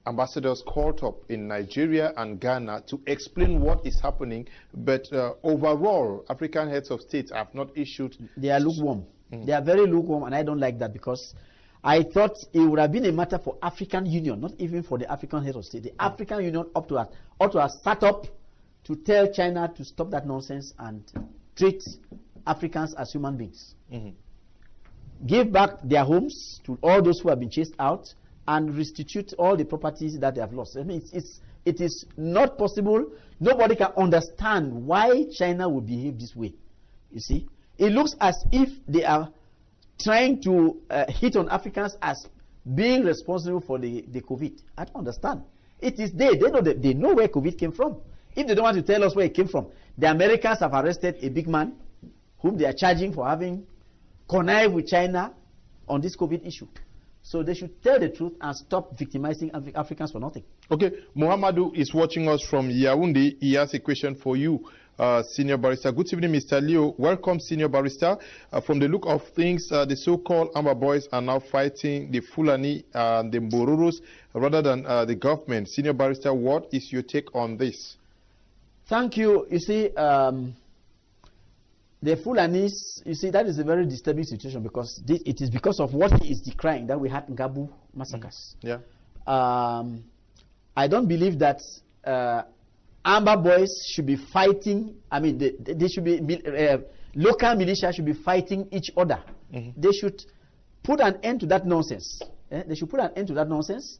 ambassadors called up in Nigeria and Ghana to explain what is happening, but overall, African heads of state have not issued. They are lukewarm. They are very lukewarm, and I don't like that, because I thought it would have been a matter for African Union, not even for the African head of state. The African Union ought to have sat up to tell China to stop that nonsense and treat Africans as human beings. Give back their homes to all those who have been chased out, and restitute all the properties that they have lost. I mean, it is not possible. Nobody can understand why China would behave this way. You see, it looks as if they are trying to hit on Africans as being responsible for the COVID. I don't understand. It is they know where COVID came from. If they don't want to tell us where it came from, the Americans have arrested a big man whom they are charging for having connived with China on this COVID issue. So they should tell the truth and stop victimizing Africans for nothing. Okay, Mohamedou is watching us from Yaoundé. He has a question for you, Senior Barrister. Good evening, Mr. Leo. Welcome, Senior Barrister. From the look of things, the so-called Amba boys are now fighting the Fulani and the Mboruros rather than the government. Senior Barrister, what is your take on this? Thank you. You see, the Fulanis, you see, that is a very disturbing situation, because it is because of what he is decrying that we had Ngabu massacres. I don't believe that Amber Boys should be fighting. I mean, they should be local militia should be fighting each other. They should put an end to that nonsense. They should put an end to that nonsense.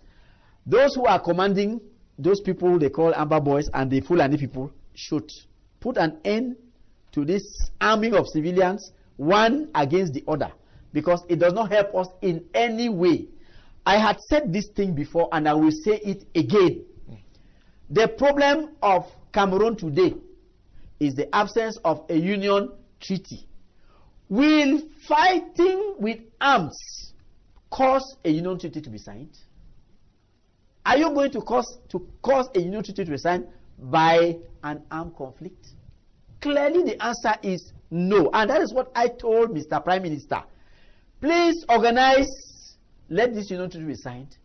Those who are commanding those people they call Amber Boys and the Fulani people should put an end to this arming of civilians, one against the other, because it does not help us in any way. I had said this thing before and I will say it again. The problem of Cameroon today is the absence of a union treaty. Will fighting with arms cause a union treaty to be signed? Are you going to cause a union treaty to be signed by an armed conflict? Clearly the answer is no. And that is what I told Mr. Prime Minister. Please organize, let this union treaty be signed,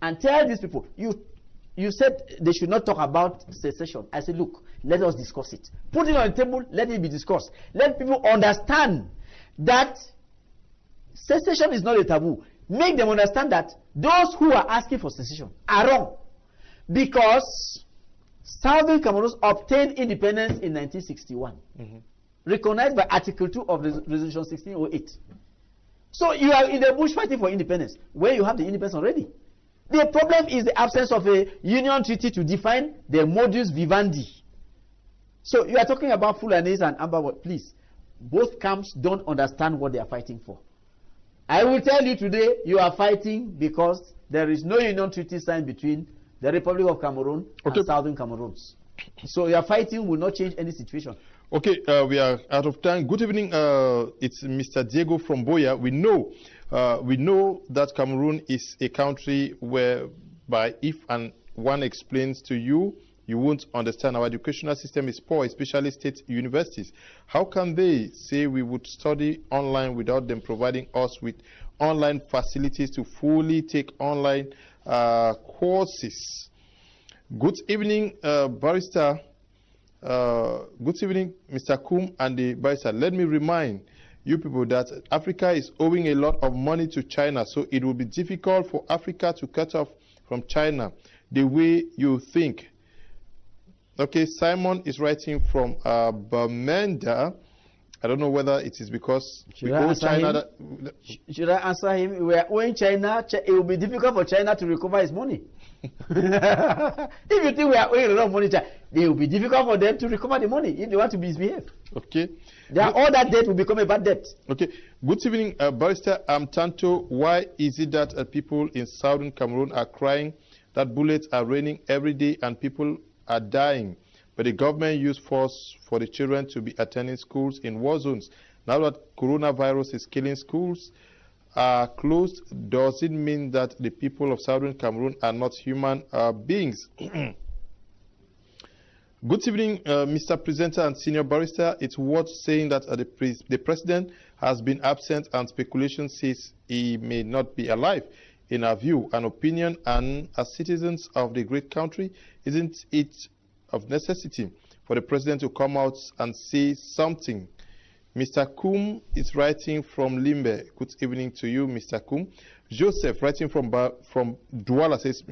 and tell these people, you said they should not talk about secession. I said, look, let us discuss it. Put it on the table, let it be discussed. Let people understand that secession is not a taboo. Make them understand that those who are asking for secession are wrong. Because Southern Cameroon obtained independence in 1961. Recognized by Article 2 of Resolution 1608. So you are in the bush fighting for independence, where you have the independence already. The problem is the absence of a union treaty to define the modus vivendi. So you are talking about Fulanis and Amber. Please, both camps don't understand what they are fighting for. I will tell you today, you are fighting because there is no union treaty signed between the Republic of Cameroon and Southern Cameroons. So your fighting will not change any situation. Okay, we are out of time. Good evening. It's Mr. Diego from Boya. We know that Cameroon is a country whereby if one explains to you, you won't understand. Our educational system is poor, especially state universities. How can they say we would study online without them providing us with online facilities to fully take online courses? Good evening, Barrister. Good evening, Mr. Kum and the Barrister. Let me remind you people that Africa is owing a lot of money to China, so it will be difficult for Africa to cut off from China the way you think. Okay, Simon is writing from Bamenda. I don't know whether it is because we owe China. Should I answer him? We are owing China. It will be difficult for China to recover its money. If you think we are owing a lot of money, it will be difficult for them to recover the money if they want to misbehave. Okay. All that debt will become a bad debt. Okay. Good evening, Barrister Tanto. Why is it that people in southern Cameroon are crying that bullets are raining every day and people are dying, but the government used force for the children to be attending schools in war zones? Now that coronavirus is killing schools are closed, does it mean that the people of southern Cameroon are not human beings? Good evening, Mr. Presenter and Senior Barrister. It's worth saying that the President has been absent and speculation says he may not be alive. In our view, an opinion, and as citizens of the great country, isn't it of necessity for the President to come out and say something? Mr. Kum is writing from Limbe. Good evening to you, Mr. Kum. Joseph, writing from Douala, says,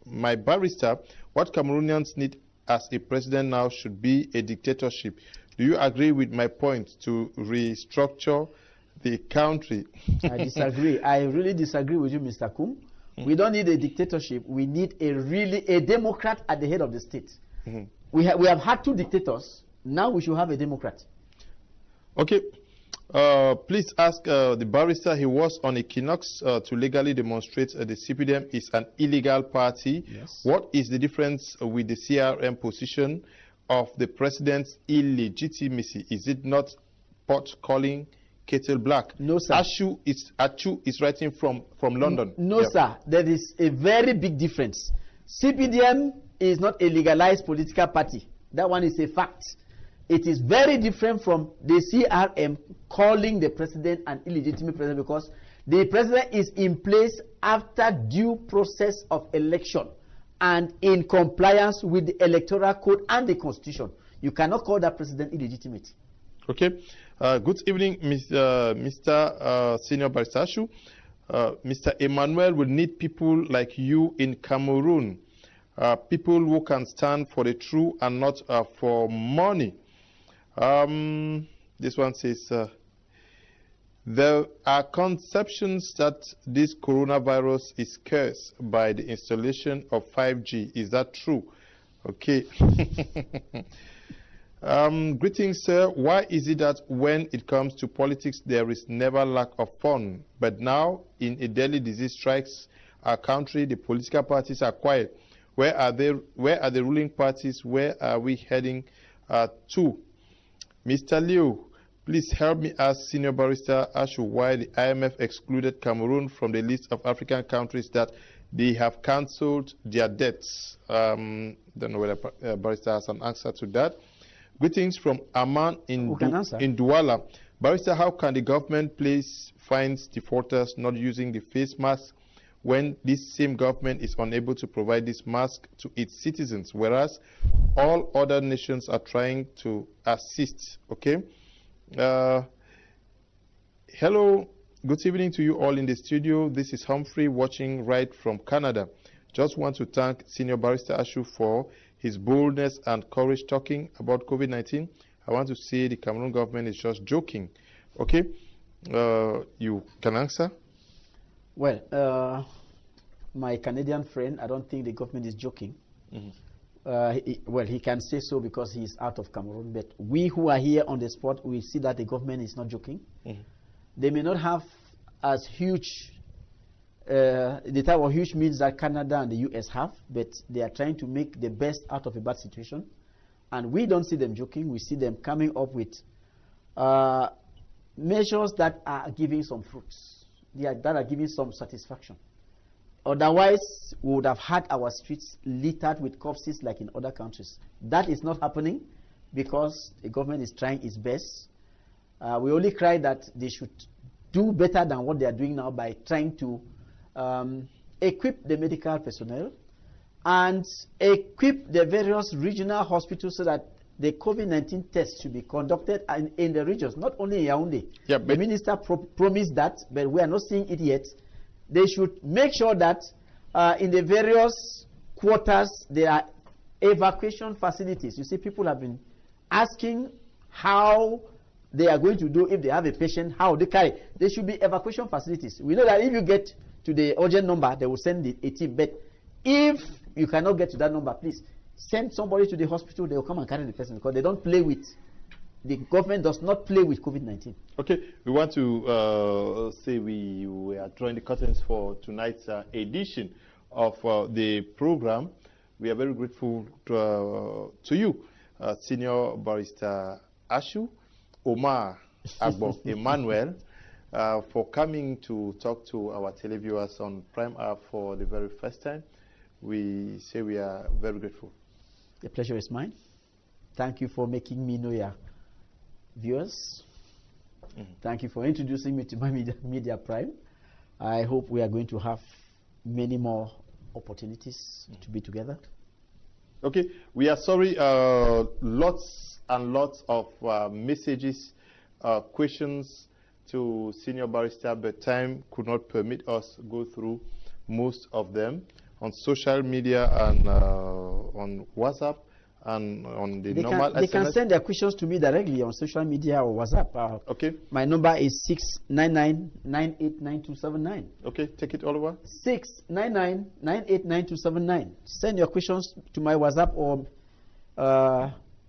my Barrister, what Cameroonians need as a president now should be a dictatorship. Do you agree with my point to restructure the country? I disagree. I really disagree with you, Mr. Kum. We don't need a dictatorship. We need a Democrat at the head of the state. We have had two dictators. Now we should have a Democrat. Okay. Please ask the Barrister. He was on Equinox to legally demonstrate the CPDM is an illegal party. Yes. What is the difference with the CRM position of the president's illegitimacy? Is it not pot calling kettle black? No, sir. Achu is writing from London. No, sir. There is a very big difference. CPDM is not a legalized political party. That one is a fact. It is very different from the CRM calling the president an illegitimate president, because the president is in place after due process of election and in compliance with the electoral code and the constitution. You cannot call that president illegitimate. Okay. Good evening, Mr. Senior Barrister Achu. Mr. Emmanuel will need people like you in Cameroon. People who can stand for the truth and not for money. This one says, there are conceptions that this coronavirus is cursed by the installation of 5G. Is that true? Okay. Greetings, sir. Why is it that when it comes to politics, there is never lack of fun? But now, in a deadly disease strikes our country, the political parties are quiet. Where are they? Where are the ruling parties? Where are we heading to? Mr. Liu, please help me ask Senior Barrister Ashu why the IMF excluded Cameroon from the list of African countries that they have cancelled their debts. Don't know whether Barrister has an answer to that. Greetings from Aman in Douala. Barrister, how can the government place fines defaulters not using the face mask when this same government is unable to provide this mask to its citizens, whereas all other nations are trying to assist? Okay. Hello, good evening to you all in the studio. This is Humphrey watching right from Canada. Just want to thank Senior Barrister Ashu for his boldness and courage talking about COVID-19. I want to say the Cameroon government is just joking. Okay, you can answer? Well, my Canadian friend, I don't think the government is joking. Well, he can say so because he is out of Cameroon, but we who are here on the spot, we see that the government is not joking. They may not have as huge, the type of huge means that Canada and the US have, but they are trying to make the best out of a bad situation. And we don't see them joking. We see them coming up with measures that are giving some fruits, that are giving some satisfaction. Otherwise, we would have had our streets littered with corpses like in other countries. That is not happening because the government is trying its best. We only cry that they should do better than what they are doing now by trying to equip the medical personnel and equip the various regional hospitals so that the COVID-19 tests should be conducted in the regions, not only in Yaoundé. Yeah, the minister promised that, but we are not seeing it yet. They should make sure that in the various quarters there are evacuation facilities. You see, people have been asking how they are going to do if they have a patient, how they carry. There should be evacuation facilities. We know that if you get to the urgent number, they will send a team. But if you cannot get to that number, please send somebody to the hospital. They will come and carry the person because they don't play with. The government does not play with COVID-19. Okay, we want to say we are drawing the curtains for tonight's edition of the program. We are very grateful to you, Senior Barrister Ashu, Omar Agbo Emmanuel, for coming to talk to our televiewers on Prime Hour for the very first time. We say we are very grateful. The pleasure is mine. Thank you for making me know your viewers. Thank you for introducing me to my media Prime. I hope we are going to have many more opportunities to be together. Okay, we are sorry, lots and lots of messages, questions to Senior Barrister, but time could not permit us go through most of them on social media and on WhatsApp and on the normal SMS. They can send their questions to me directly on social media or WhatsApp. Okay. My number is 699-989279. Okay, take it all over. 699-989279. Send your questions to my WhatsApp or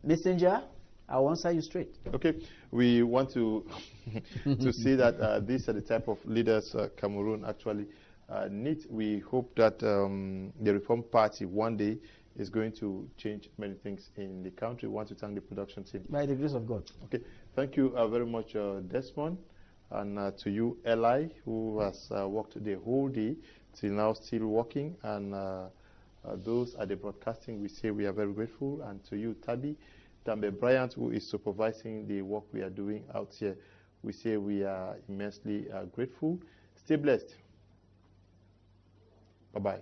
Messenger. I'll answer you straight. Okay. We want to to see that these are the type of leaders Cameroon actually need. We hope that the Reform Party one day is going to change many things in the country. We want to thank the production team. By the grace of God. Okay. Thank you very much, Desmond. And to you, Eli, who has worked the whole day till now, still working. And those at the broadcasting, we say we are very grateful. And to you, Tabi, Dambe Bryant, who is supervising the work we are doing out here, we say we are immensely grateful. Stay blessed. Bye-bye.